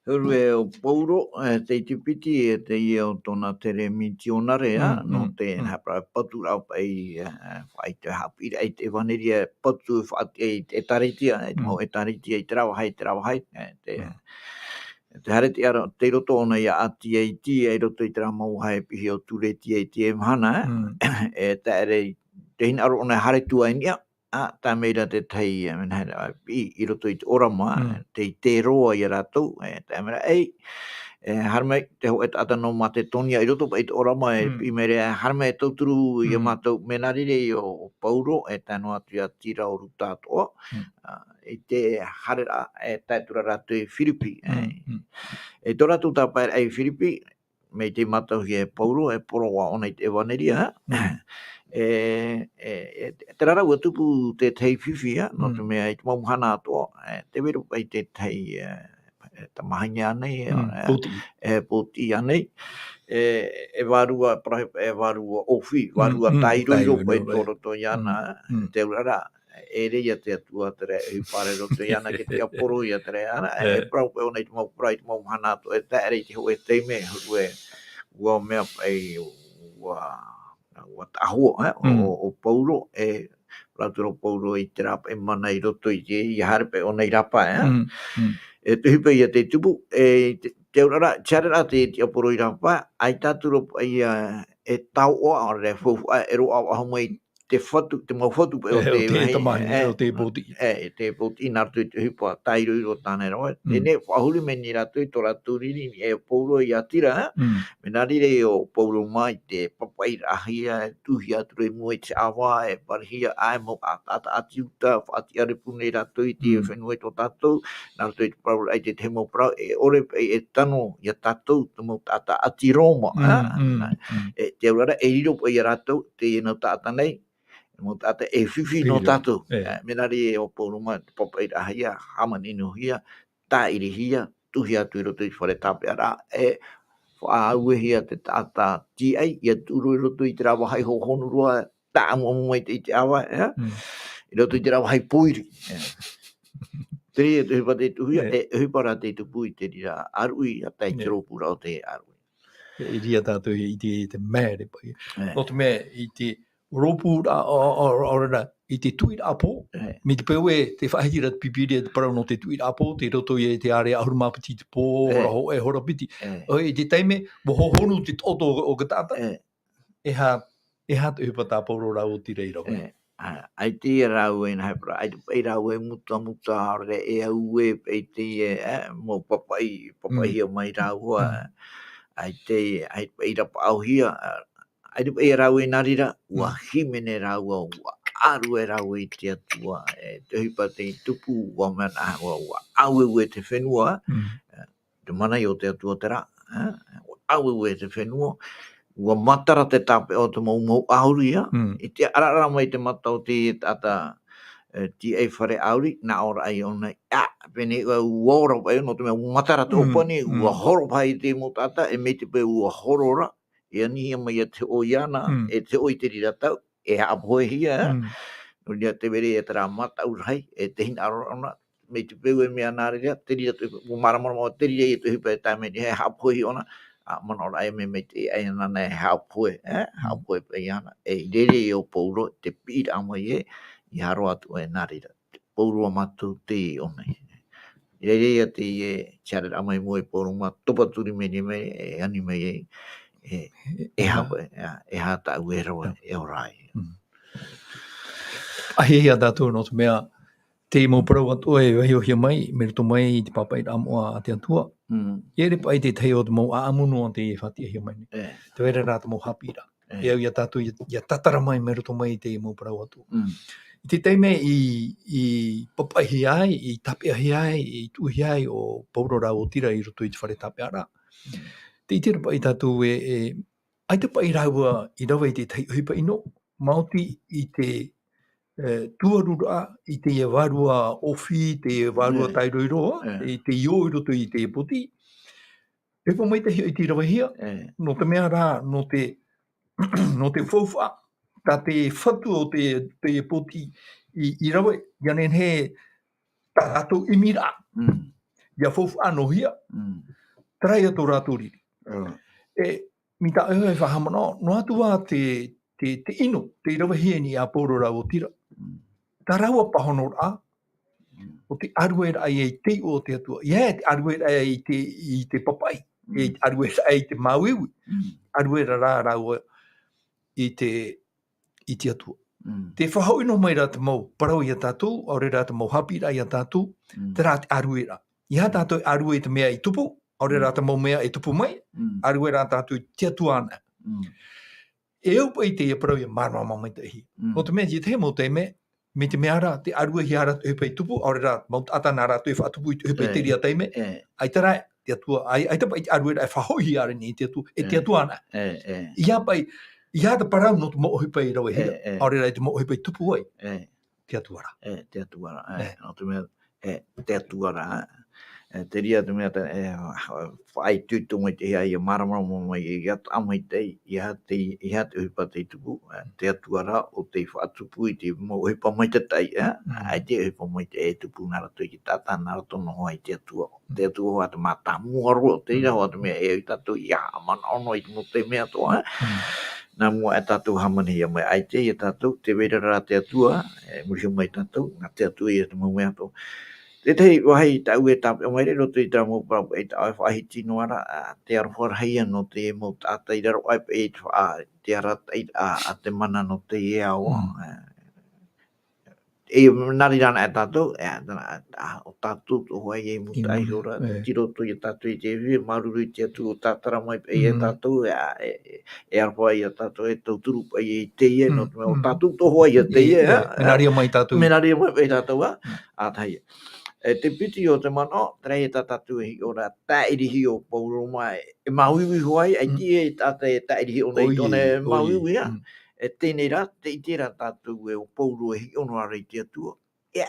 Huru e o pauro, te tipiti e te ia o tona tere mitionare no te hapra patu rau pai whai te haapiiraa I te waneri e patu e taritia, e taritia I te rawahai, te hareti ara, te roto ona ia ati e ti, e roto I te ramau hai pihi o tureti e ti e mahana, e ta ere, te hina aro ona haretua inia, tā meira te teie I roto I te orama te roa I ratou tā meira harmai te ho e tata no ma te tonia I roto pa I te orama I mere harmai e tauturu I matou menarire I o pauro e tano atu ia tira o rutatoa I te harera e taitura ratou I Philipi e tora tu tapai ai Philipi me te matau e pauro e poro wa ona I te ewaneria te rarau atupu te tei whiwhia, no te mea I te mamuhana atoa, te veru pai te tei tamahangi anei, poti anei, e warua ofi, warua tairoiro pai toroto iana, te urara, e reia te atua tere I pare roto iana ke te aporo ia tere ana, e prau pe ona I te mamuhana atoa, e te ere I te hoe teime, ua mea pai, ua tahua o pauro e raturo pauro I te rapa e mana I roto I te harepe o nei rapa e te hipa ia te tupu e te urara charera te aporo I rapa ai taturo e tau oa re fofu e ro au mai te Fatu, te mau Fatu pe o te te tamahi, te poti. Te poti nā tui te hipa tairo i ro tāne roa. Tēne whahuri me ni rātui tō rātui rini Paulo i atira. Me nā rire o Paulo mai te papai rahia, tuhi atu rei mua i te awa, parihia ai mo ata atiuta, whaati arepu nei rātui te whenua i tō tātou. Nā rātui te Paulo ai te mau Parau, ore e tano i a tātou, te mau tāta ati Roma. Te aurara e riro po i a rātou, te ienau tāta nei. Mo tata e whiwhi no tātou. Menari e o Pauruma, papa i rahia, haman ino hia, tā iri hia, tuhi atu i roto i whare tāpeara, faaea hia te tata TAE, ia turu i roto i te rawa hai ho honurua, tā amu mai te i te awa, i roto i te rawa hai poiri. Te ria te hipa te tuhia, e hipara te tupu i te rira arui, a tai te ropura o te arui. I ria tātou i te mere pai. No te mea i te ropura orara'a i te tui apo, me te pēu e te whahitira te pipiria te parau no te tui apo, te roto i te are ahurumapiti te pō, hora piti. I te teime, mo hohonu te toto o ka tata, e ha te hipa tā poro rau o te reira. Ai te rau e na hepra, ai te pai rau e muta ore e au e pei te mo papai hia mai rau ai te ai pai rapa au hia, ai te pai rau e narira, ua himene rau ua aru e rau i te atua, te hipa te tupu ua mana, ua au e te whenua, te mana i o te atua te rā, au e te whenua, ua matara te tape o te mau auri, i te arara mai te matau te tata TAE whare auri, nā ora ai ona, pene ua ora pai, no te mea matara te opani, ua horo pai te mo tata, e me te pe ua horora, e anihia mai a te oiana, e te oi te rira tau, e hapoe hia, no ria te vere e tera mata urhai, e te hina arona, me te peu e mea nārea, te rira te maramara, te rira e te hipa e taime, he hapoe hi ona, mana ora e me te eiaha e hapoe pe iana, e rere e o Paulo, te pira amai e, i haro atu e nārira, te Paulo matu te ona. Rere e te e tiare amai mo e Paulo ma topa turi me e ani mai e hapoe, e hata au e rawa e orai. Ahia tātou no te mea, te mo parau atu e wahiohia mai, me rito mai te papai ramoa a te Atua. E re pai te tei o te mau aamuno a te whati ahia mai. Te wera rā te mau haapiiraa. E au ia tātou ia tatara mai me rito mai te mo parau atu. I te teime i papai ai, i tape ai, i tuhi ai o pauro rā o tira i roto i te whare tapeara. Te i tira pai tātou ai te pai rāua i rawa i te tei uhipa ino, Māoti i te tuarura i te warua ofi, te warua tairoiroa, i te io i roto i te poti. E pa mai te hia i te rawa hia, no te mea rā, no te whauwha, tā te Fatu o te poti i rawa, ianen he tātou imira, ia whauwha no hia, trai ato rātou riri. Mi tā e whahamana, no atua te ino, te rawa hia ni a pōro rā o tira. Tā raua pahono rā, o te arue rā i te o te atua. Ia te arue rā i te papai, i arue rā i te mauiwi, arue rā raua i te atua. Te whahau ino mai rā te mau parau i a tātou, aure rā te mau haapiiraa i a tātou, te rā te arue rā. Ia tātou arue i te mea i tupu, aure rā te mau mea i tupu mai, arue rā tātou te atua ana. E au pai te parau i a marama mai te hi. O te mea, te mau te mea, me te mea rā, te arue hi ara te hupai tupu, aure rā, mau atana rā te whaatupu i te hupai te ria teime, ai te rai, te atua, ai te pai te arue rā, e whahau hi ara ni te atua, e te atua ana. Ia pai, ia te parau no te mo hupai rawe hia, aure rā, te mo hupai tupu ai, te atua rā. Te atua rā, no te mea, te atua rā, te ria te mea, whai tūtu mai te hea, i a maramara mai, i atu amai tei, i ha te hupa te tupu, te atua rā, o te whaatupu i te mo hupa mai te tei, ai te hupa mai te tupu nara tui ki tata, nara tono hoa i te atua hoa te mata mua roa, te ira hoa te mea, i tatu, ia, mana ono i te mea toa, nā mua e tātou hamani ia mai, ai te tātou, te wera rā te atua, muhi mai tātou, ngā te atua i te mau mea tō. Te tei wahai ta ue tape o maire roto I tamo prau e ta whahi tino ara te arwharahia no te mo tata I raro ai pe te arata I a te mana no te aoa. E nari rana e tatou, o tatou to hoa I muta I hora, tiro to I tatou I te vi, maruru I te atu o tatara mai pe e tatou, e arwha I a tatou e tauturu pa I teie, no o tatou to hoa I a teie, Menaria mai tatou. Menaria mai pe tatou, a taie. E te piti o te mana, trei e tatatu hi ora tairi hi o pauro mai. E mahuiwi huai, ai ti e tata e tairi hi o nei tone mahuiwi ha. E tēnei rā, te i tērā tātou e o pauro e hi ono ara I te atua. E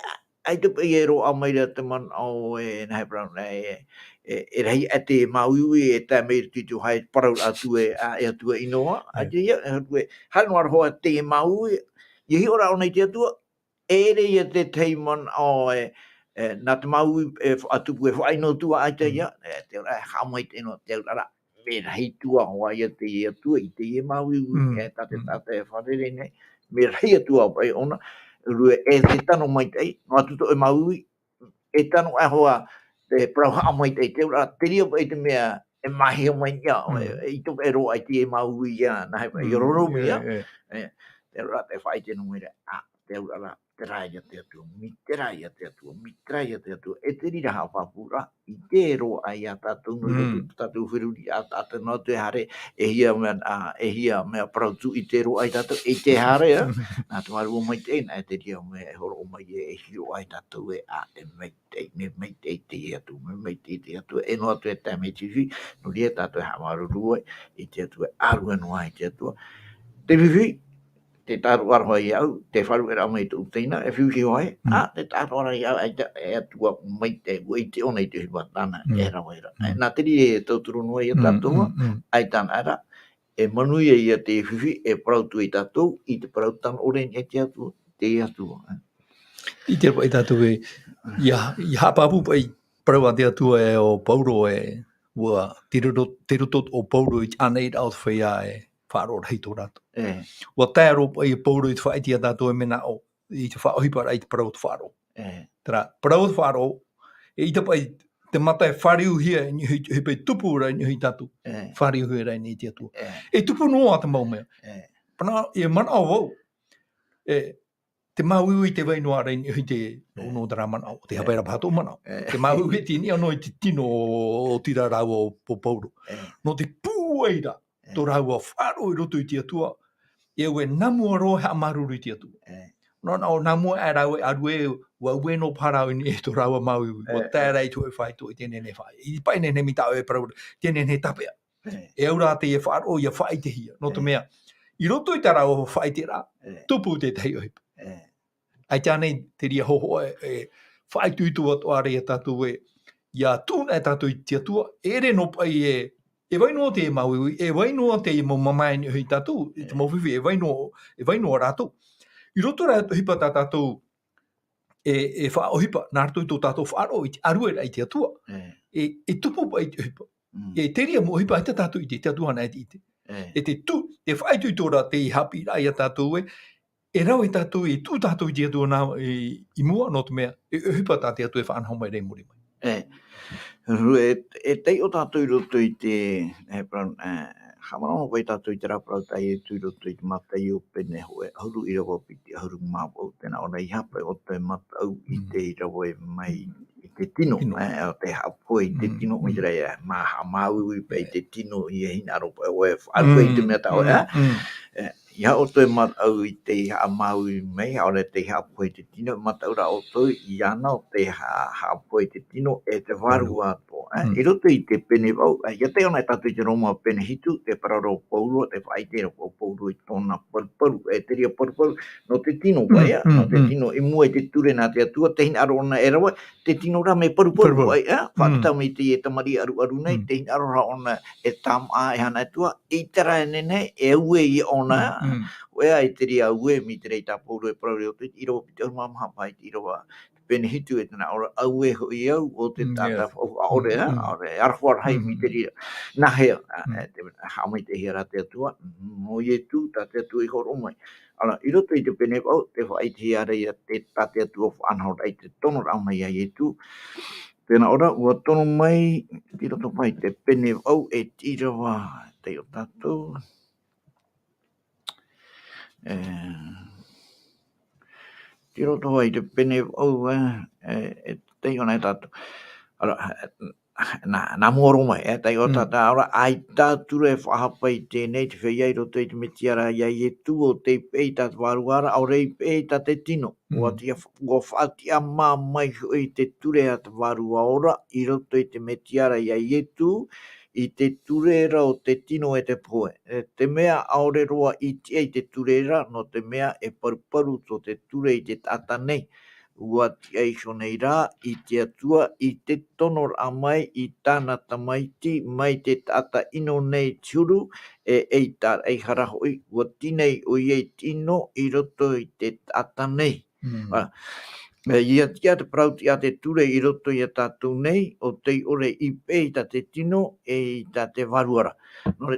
ai te pai e ro a mai rea te mana o e nahe prau e rei a te mahuiwi e tā meira titu hai parau atu e atua inoa. Ai te ia, hano ara hoa te mahuiwi, I hi ora o nei te atua, e rei a te teiman o nā te mahuiwi e atupu e whaino tua ai te ia, te ora e hamai te no te ora me rei tua hoa ia te ia tua I te ia mawiwi e tate e wharere nei me rei tua pai ona rue e te tano mai tei no atuto e mawiwi e tano e hoa te prauha mai tei te ora te ria pai te mea e mahi o mai ia I to e roa I te mawiwi ia na hei pai roromi ia te ora te whai te numere te ora te raia te atua, mi te raia te atua, mi te raia te atua, e te rira hawhapura, I te ro ai a tātou nui roto, tātou whiruri a tātou no te hare, e hia mea prautu I te ro ai tātou, e te hare, nā te maru o mai te ina, e te ria mea e horo o mai e hio ai tātou e me meitei te atu, me meitei te atu, e no atu e tā mei tiwi, no ria tātou e hamaru rua, I te atu e arue no ai te atua. Te whiwhi, te tāru arwa I au, te wharu e rau mai tu teina, e whiwhi hoai, te tāru arwa I au, e atua mai te ui te ona I te hiwa tāna, e rau e rau. Nā teri e tauturu noa I a tātua, ai tāna ara, e manui e ia te whiwhi, e parautu I tātou, I te parautana oren e te atua, te atua. I te pai tātou e, I hapapu pai parau a te atua e o pauro e, ua te rotot o pauro I anei rao te whaia e, whāro reito rato. Ua tēro pai e pauro I te whaiti a tātou e mena o, I te whaohipara I te parau te whāro. Tera, parau te whāro, e I te pai te mata e whariu hia, he pai tupu rai ni hui tātou, whariu hia rai ni te atua. E tupu noa te maumea. Pana, e mana o wau, te maui te wainoa rai ni hui te no tera mana o, te hapaira pato mana o. Te maui te ni anō I te tino o tira rau o pauro. No te pūeira, tō rau a whāro I roto I te atua, e ue namu aro he amaruru I te atua. No namu e rau e arue, ua ue no Parau ni e tō rau a maui, ua tērei tu e whai tō I tēnei ne whai. I pai ne mi tau e parau, tēnei ne tapea. E aura te e whāro I a whai te hia, no te mea. I roto I tā rau o whai te rā, tupu te tei ohipa. Ai tānei te ria hoho e whai tūtua toa rea tātou e, ia tūna e tātou I te atua, e re no pai e wainoa te maui, e wainoa te mo mamai ni hui tātou, te mawhiwi, e wainoa rātou. I roto rā hipa tā tātou e whaohipa, nā rātou I tō tātou whaaro I te arue rā I te atua, e tupu pa I te hipa. E te ria mo hipa I te tātou I te atua nā I te. E te tu, te whaitu I tō rā te haapiiraa I a tātou e rau I tātou I tū tātou I te atua nā I mua no te mea, e hipa tā te atua e whaanhau mai rei muri mai. E tei o tātou I roto I te, hamarama pai tātou I te raparau tai e tū roto I te matai o pene hoe, hauru Irava piti, hauru māpau, tēnā ona I hapa o te matau I te Irava e mai I te tino, o te hapo I te tino, I te rei maha māui pai te tino I e hina aropa, o e whaarua I te mea tau, Ia o toi matau I te maui mei, ore te hapo I te tino, matau ra o toi I ana o te hapo I te tino, e te waru ato. I roto I te pene wau, ia te ona tātou I te roma pene hitu, te pararo pauro, te whaitera o pauro I tōna paruparu, e te ria paruparu, no te tino pai, no te tino, I mua I te ture nā te atua, te hina aro ona e rawa, te tino ra me paruparu pai, whakatau me te e tamari aru nei, te hina aro ra ona e tama e hana atua, I tera e nene, e ue I ona, Oea I te ria ue mi te rei tā pauro e parau reo te Irava piti au mamaha pai te Irava pene hitu e tana ora au e ho i au o te tata ore arwhar hei mi te rira. Nā hea, hamai te hea rate atua, mo i e tū, tate atua i horo mai. Ala, i roto i te pene au, te whai te hea rei a te tate atua whanhau rei te tono rau mai a i e tū. Tēnā ora, ua tono mai, i roto mai te pene au e Irava, te o tatou. Tiro to ai te pene au te ona tatou. Ara na moro mai te o tata ora ai tatou e whahapai tēnei te whai roto i te metiara iai e tu o te pei tatu waruara au rei pei ta te tino. Ua whaatia mā mai i te ture at warua ora i roto i te metiara iai e tu i te turera o te tino e te poe. Te mea aore roa i tia i te turera no te mea e paruparu to te ture i te tata nei. Ua tia i shonei rā i te atua i te tonor a mai i tāna tamaiti mai te tata ino nei tiuru e eitar ei harahoi. Ua tinei o iei tino i roto i te tata nei. Ia tia te prauti a te ture i roto i a tātou nei, o te ore i pei ta te tino e ta te waruara. Nore,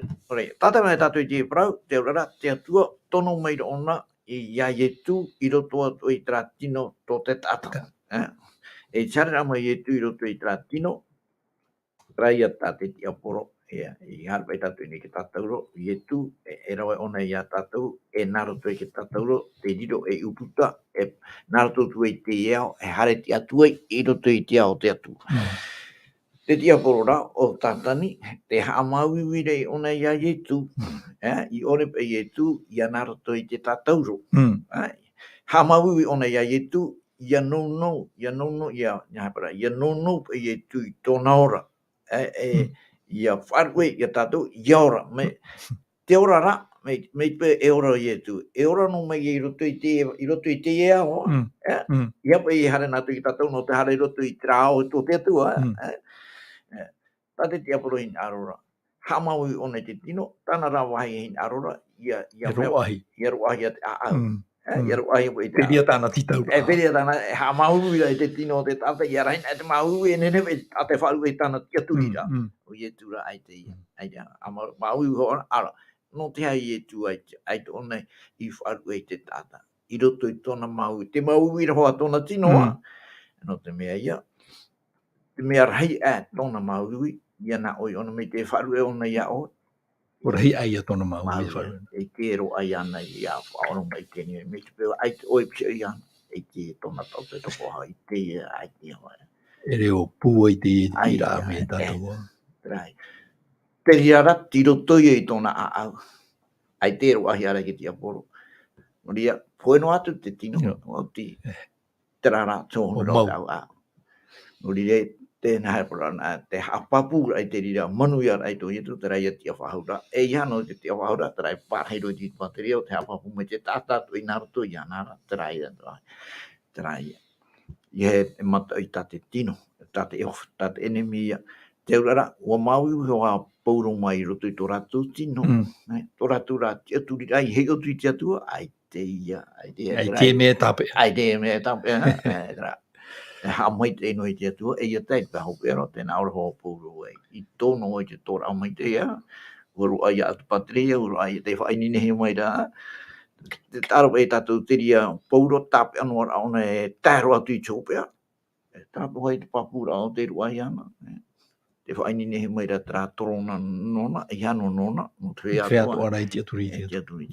tata mai tātou i te prau, te orara, te atua, tono mai ona i ia e tu i roto atu i tra tino to te tata. E charera mai e tu i roto i tra tino, trai a ta te tia poro, i harpai tātou i ke tātauro, i e tu, e rawa ona i a tātou, e naroto i ke tātauro, te riro e uputa, e naroto tu e te iao, e hare te atua i roto i te ao te atu. Te tia poro ra, o tātani, te haamauiwi rei ona i a e tu, i ore pe i e tu, i a naroto i te tātauro. Haamauiwi ona i a e tu, i a nou, i a nou pe i e tu i tōna ora. Ia wharwe, ia tātou, ia ora. Te orara, me pe e ora i e tu. E ora no mai i roto i te ea o. Ia pa i hare nātu i tātou no te hare roto i trao i tō te atua. Tate te apuro in arora. Hamaui ona te tino, tāna rā wahi in arora, ia roahi a te aau. Ia roahi po i te aau. Peria tāna titau. Peria tāna, hamaui i te tino o te tata, ia raina, te maui e nene, a te wharu e tāna tia turira. O i e tura ai te ia. Maui hoara, ara, no te hai i e tu ai te ona i wharu e te tata. I roto i tōna maui. Te maui i roa tōna tinoa. No te mea ia. Te mea rahi tōna maui. Ia na oi ona me te wharu e ona ia o. O rahi ai a tōna maui. E te ero ai ana i a whaono mai tēnei. Me te pēo ai te oi pia i ana. E te tōna tau te toko ha i te ai te hoa. E reo pūa i te ira me tātou. Rai. Te riara tiro toia i tōna aau. Ai te ero ahi ara ki te aporo. Moria, poeno atu te tino. O ti terara tōhunu rau au au. Moria, tēnā hepetoma, te hapapu ai te rira manu ia ai tō ietu, te rai a tia whahaura. E iano te tia whahaura, te rai pārheiro i te materia, te hapapu me te tata tu i naruto i anara, te rai a te rai. Ie e mata i tate tino, tate eof, tate enemia. Te urara, ua maui hoa pauro mai roto i tō ratu tino. Tō ratu rā tia turi rai, hei o tui tia tua, ai te ia. Ai te mea tape. Ai te mea tape, ha mai te no i te atua, e ia tei pa hopero, tēnā ora hoa pauro e. I tōno i te tōra mai te ia, uru ai atu patria, uru ai te whainine he mai rā. Te taro e tātou teria pauro tape anuara ona e tāro atu i tōpea. E tāpo hai te papura o te ruai ana. Te whainine he mai rā tra torona nona, e hano nona, no te whea Whea toa rai te aturi i te aturi.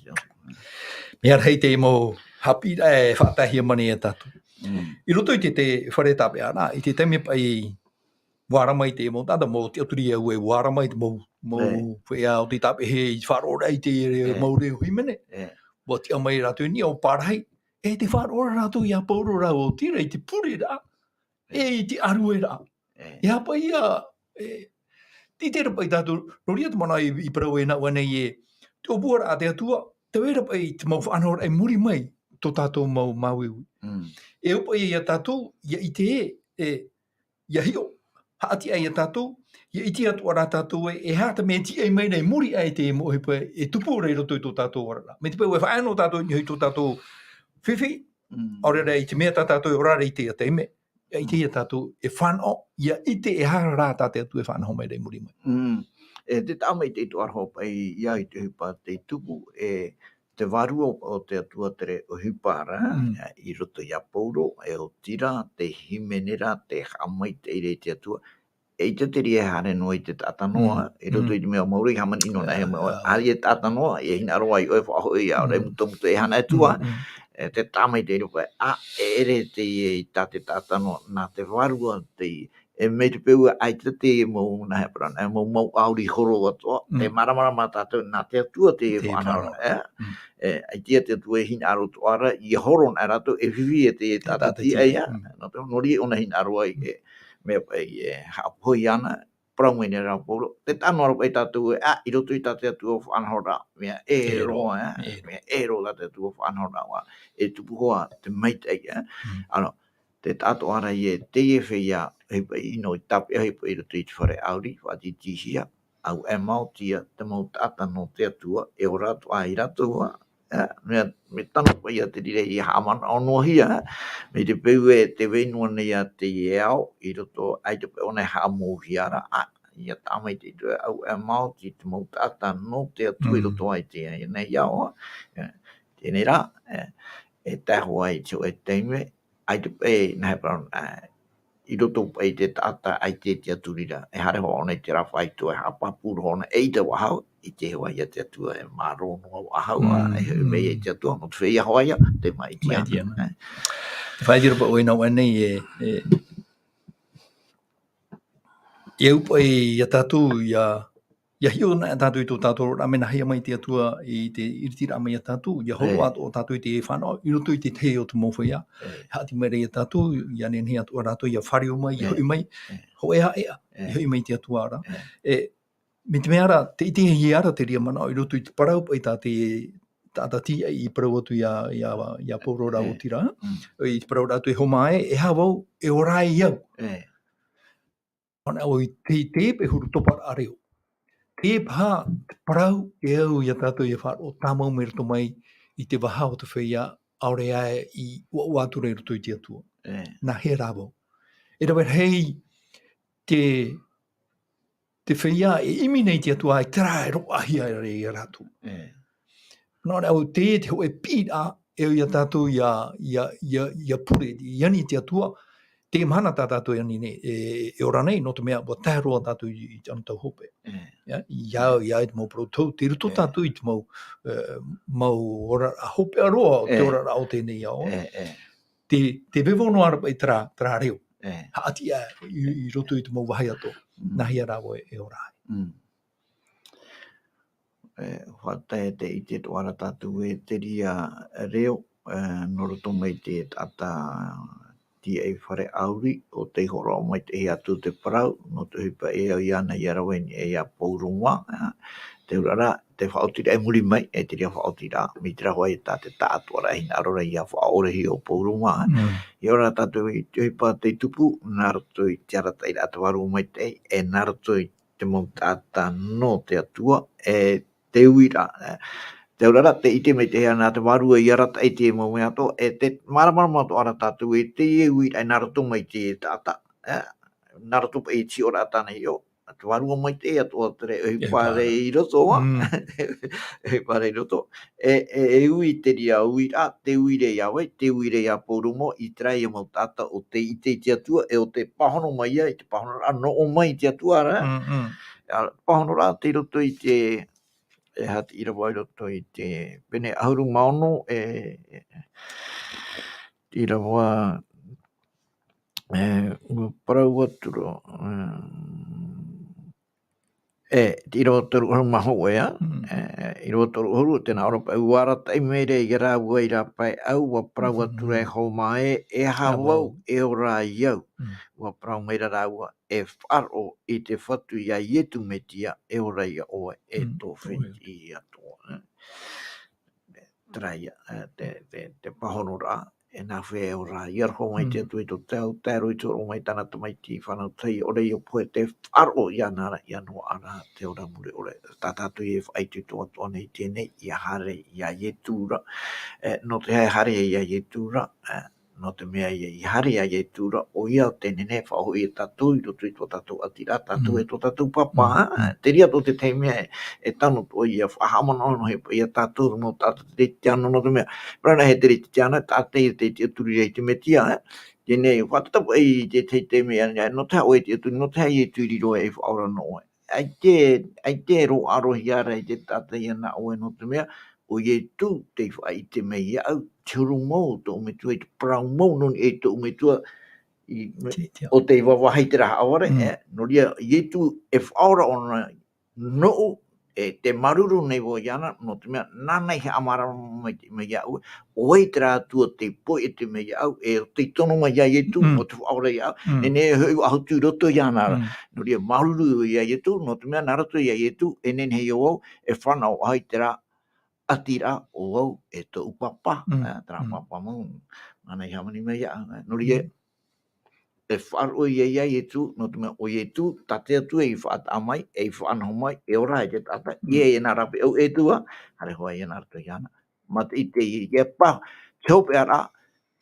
Mea rei te mo haapiiraa e whaatahia mani e tātou. I roto i te whare tape ana, i te teme pai wara mai te mo, tata mo te aturi au e wara mai te mo whea o te tape he i wharora i te maure hui mene. Wa te amai rātou ni o pārhai, e te wharora rātou i a pauro rā o tira, i te pure rā, e i te arue rā. I hapa ia, ti te rapai tātou, roria te mana i parau e nā wana i e, te opuara a te atua, te wera pai te mau whanora e muri mai, tō tātou mau mauiwi. E upa i a tātou, ia i te ia hio, haati ai a tātou, ia i te atua rā tātou e hata me ti ai mai nei muri ai te mohipa e tupu rei roto i tō tātou orara'a. Me te pau e whaano tātou i hei tō tātou whiwhi, Ora I te mea tātou e orara I te teime, I te tātou e whanau, ia I te e hara tātou e whanau mai rei muri mai. Te tāma I te itu arho pai ia I te hupa te tumu te varua o te atua tere o hupara, I roto I a pouro, o tira, te himenera, te hamai te ire te atua, I te teri e hare no I te tātanoa, I roto I te mea mauri, haman ino nei, hari e tātanoa, I hina aroa I oe whaho I au, rei mutomuto e hana atua, te tāma I te irupa, ere te I tā te tātanoa, nā te varua te e me te peu ai te te mo na hepetoma e mo auri horo atoa te maramara tātou nā te atua te e whanau ai te atua e hina aro toara I horo na rato e whiwi e te tātati eiaha nā te nori ona hina aro ai e mea pai e hapoi ana praunga ni rā poro te tano aro pai tātou e I roto I tātou atua whanhora mea e roa mea e roa tātou whanhora e tupu hoa te maitei ano te tātou ara I e teie whia hepa ino I tape hepa I roto I te whare auri, whati tihia, au e mautia te mau tata no te atua, e o rato ai rato hoa, me tano pa ia te rire I hamana o noa hia, me te peu e te wenua nei a te iao, I roto ai te peu nei hamo hiara, ia tamai te tue, au e mauti te mau tata no te atua I roto ai te nei iao, tēnei rā, e taho ai teo e teime, ai te pe na hebron I roto pai te tata ai te aturira e hare ho ona te rawhai to e hapapu hona e te wahau I te hoa ia te atua e maro no wahau e me e te atua no te whea hoia te mai te ana te whai dira pa oina nei e upa I tātou ia hiu na tātou I tō tātou rā mena hea mai te atua I te iritira mai a tātou ia holo ato o tātou I te whanau I roto I te teie o te mowhia hati mai rei a tātou ia nene atua rātou ia whareo mai ia hui mai ho ea ia hui mai te atua ara me te mea ara te iti hi ara te ria mana I roto I te parau pai tā te tāta tia I parau atu ia poro rā o tira I te parau rātou e homae e hawau e orai iau Ona o te pe huru topa areo. Te pā, te parau e au ia tātou e whāro tāmau me rato mai I te waha o te whaia aore ae I oaoâ ture rato I te atua. Nā he rāwau. E rawa hei te whaia e imi nei te atua ai tera e roa ahi ai rei a rato. Nā rau te ho e pīra e au ia tātou ia pure, iani te atua, te mana tā tātou iani nei, e ora nei, no te mea, wa tāroa tātou I te anatau hope. Iau I te mau protau, te ruto tātou I te mau orara'a hope aroa, te orara'a o tēnei au. Te wewono ara pai tra reo. Haati I roto I te mau wahai ato. Nā hia rāua e orai. Whatai te I te toara tātou e te ria reo, no roto mai te tata ti e whare auri o te horo mai te hea tu te parau, no te hupa e au iana I araweni e a pourunga, te urara, te whaotira e muri mai, e te ria whaotira, mi te rahoa e tā te tātua hina arora I a whaorehi o pourunga. I ora tātou I te hupa te tupu, nā roto I te arata I rata waru mai te, e nā roto I te mau tāta no te atua, e te uira, te urara te ite me te hea nā te warua I arata I te mau mea to, e te maramara to ara tātou e te uira I nā roto mai te tāta, nā roto pa I ti ora tāna I o, te warua mai te ato tere e pare I roto wa, e pare I roto, e ui te ria uira, te uire ia wei, te uire ia porumo, I trai e mau tāta o te ite te atua, e o te pahono mai ia, I te pahono ano o mai te atua ra, pahono ra te roto I te, e hati Irava I roto I te pene ahuru maono Irava ua parau aturo te Irava toru huru maho ea Irava toru huru tēnā oropa uara tai mere I ra ua I ra pai au ua parau atura e homae e hawau e ora iau ua parau meira ra ua e wharo I te Fatu ia ietu metia e ora ia oa e tō whiti I atoa. Traia te pahono rā na Hoê Oraraa Arue mai te atu to te roi to mai tana to mai ti whanau tei ore i poe te wharo i anara i anua ana te ora mure ore tatatu e whaitu to atua nei tēnei i a hare i a ietura no te hare i a ietura no te mea i hare i a ietura o ia tēnei whao i tatou i roto i to tatou atira tatou e to tatou papa te ria to te te mea e tano to i a whahamana no he i a tatou mo tatou te tiano no te mea Prana he te reti tiana, tātei te turi rei te metia, tēnei, whatatapu ei te mea, no te hao e te turi, no te hao e turi roe e whaora no e. Ai te ro arohi ara i te tātei ana oe no te mea, o ye tu te whai te mea au, te uru mou to umetua, i te parau mou non e to umetua, o te wawahai te raha aware, no ria, ye tu e whaora ona no te maruru nei wo iana, no te mea, nānei he amara mai te mea au, o te rātua te poe e te mea au, e te tono mai ia tu, o te whaora ia au, ne hui ahu tu roto iana, no ria maruru ia tu, no te mea narato ia tu, e nen hei au, e whanau ai te rā, atira o au, e to upapa, tra papa mau, nānei hamani mea au, no ria, e whaaro i tu, no te mea o tu, tate atu e whaata amai, e whaanau mai, e ora e te tata, e nā rape au e tua, hare hoa e nā rato iana. Mata i te i e pa, te hope ara,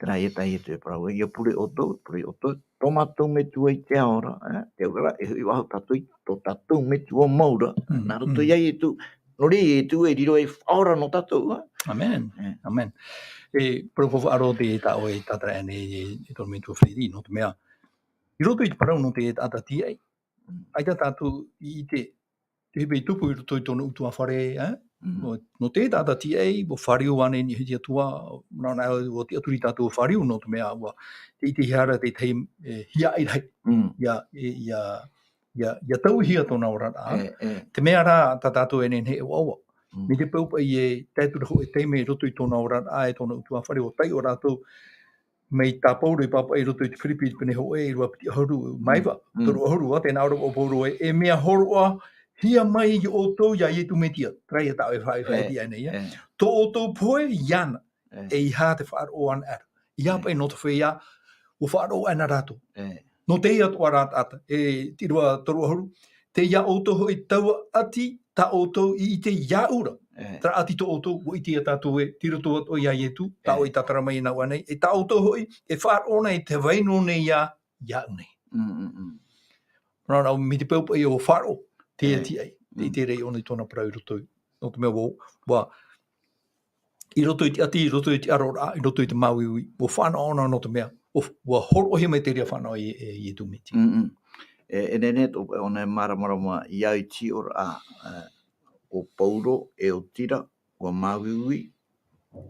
tera e tai e te parau, e pure outou, tomatou me tua i te aora, te ura, e hui waho tatui, to tatou me tua maura, nā rato e tu, no ri e tu e riro e whaora no tatou. Amen, amen. E provo aro te ta o e tatra ane e tormento Philipi no te mea. I roto i te parau no te ata teie, ai ta tatu i te hepe i tupu i roto i tono utua whare, no te ata teie, o whariu ane ni hiti atua, nana o te aturi tatu o whariu no te mea, te iti hiara te tei hia i rei, ia tau hia tona orara'a, te mea rā ta tatu e nen he oaoa. Me te paupa i e tētura ho e teime roto i tona orara'a e tona utua whare o tai o rātou, mei tā pauru i papa i roto i te Philipi pene ho e rua piti ahuru maiwa, toru ahuru a tēnā ora o pauru e mea horoa hia mai i outou ia i tu metia, trai e tau e whai di ane ia. Tō outou poe iana e eiaha te whaaro ana ara. Ia pa e no te whea o whaaro ana rato. No te ia toa rātata e tirua toru ahuru, te ia outou hoi taua ati ta outou i te ia ura. Tra ati to outou o iti a tātou e tiro to o ia tu, ta o i tatara mai nau anei, e ta outou hoi, e whaar ona i te waino nei ia unei. Rana, mi te paupa i o wharo, te te rei ona i tōna parau i roto. No te mea wā, i roto i te ati, i roto i te arora, i roto i te mauiui, o whana ona no te mea, o horo hi mai te rea whana i tu miti. E nene to ona maramarama ia i ti ora o pauro e o tira o mauiui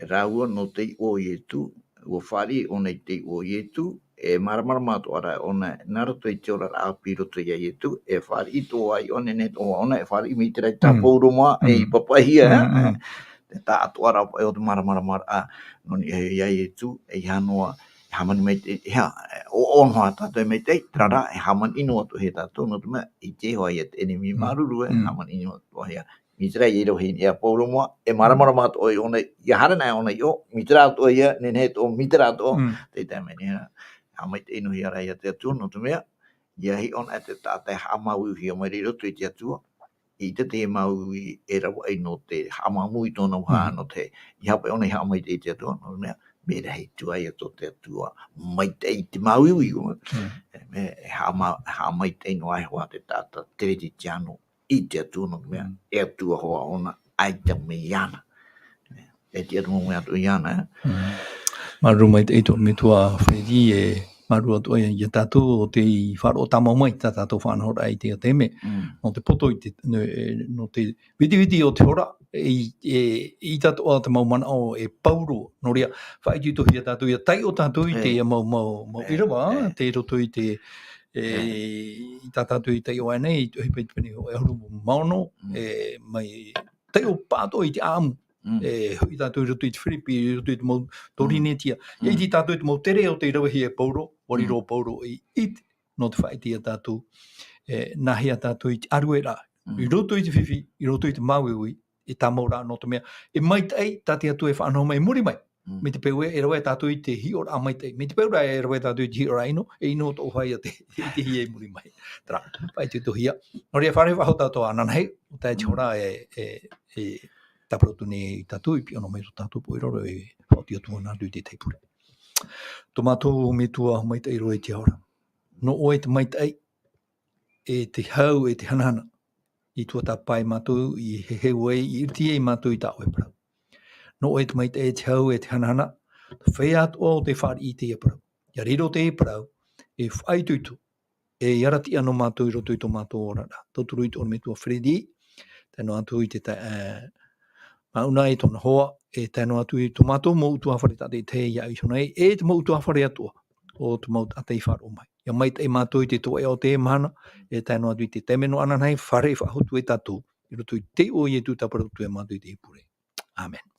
e raua no te o tu o whari ona i te o tu e maramarama to ara ona narato i te ora a piro to ia tu e whari to ai ona ne to ona e whari mi te rei ta pauro ma e papahia te ta atu ara e o te maramarama no ni e ia tu e hanoa haman mai te o onha tatou mai te trara e haman ino to he tatou no te mea i te hoa ia te enemi maruru haman ino to hea mitra i rohi ia paulo mo e maramarama to i ona ia harana ona i o mitra to ia nene to mitra to te tame ni hamai te ino ia ia te tu no te mea ia hi ona te tata hamau hi o mai roto i te tu i te mau i era ai no te hamamu i tona ha no te ia pa ona hamai te tu no mea me rei tu ai to te tua mai te mau i me ha mai te no ai hoa te tata te te tiano i te tu no mea e tu hoa ona ai te meana e te mo mea tu iana maru mai te to me tua Philipi e maru to ia tatou o te wharo tama mai tatou whana hora ai te teme no te poto i te no te viti o te hora i tatou o te maumana o e pauro no ria whai ki to hia tatou ia tai o tatou i te mau Irava te roto i te i tatou i te o anei i hipe pene o e huru maono mai tai o pato i te amu i tātou i roto i te Philipi, i roto i te mau torinetia. I ti tātou i te mau tere o te irawahi e pauro, wariro pauro i it, no te whaitia tātou, nahia tātou i te arue rā. I roto i te whiwhi, i roto i te mauiui, i tā maura no te mea. E mai tai, tāte atu e whanau mai muri mai. Me te peue e rawe tātou I te hi ora amai te. Me te peura e rawe tātou I te hi ora ino tō whai a te hi e muri mai. Tara, pai te tohia. Nori e whare whaho tātou ananhei, o tai te hora e taprotu ne tātou I piono mai tō tātou po I roro e whauti atua nā tui te teipure. Tō mātou me tua mai te iro e te hora. No oe te mai te e te hau e te hanahana I tuatapapa I mātou I he wei I irti e mātou I tāo e parau. No oe te mai te hau e te hanahana, whea atua o te whaari I te e parau. Ia riro te e parau, e whai tuitu, e iarati ano mātou I roto I tō mātou orara'a. Toturu I tō me tua Philipi, tēnō atu I te mauna e tōna hoa, e tēnō atu I tō mātou mo utu hawhare tate teie ia I sonai, e te mo utu hawhare atua, o tō mau atei wharo mai. Ia mai te mātou I te toa e o te mana, e tēnō atu I te temeno ananai, whare whahotu e tatou, I roto I te o I e tūtaparotu e mātou I te ipure. Amen.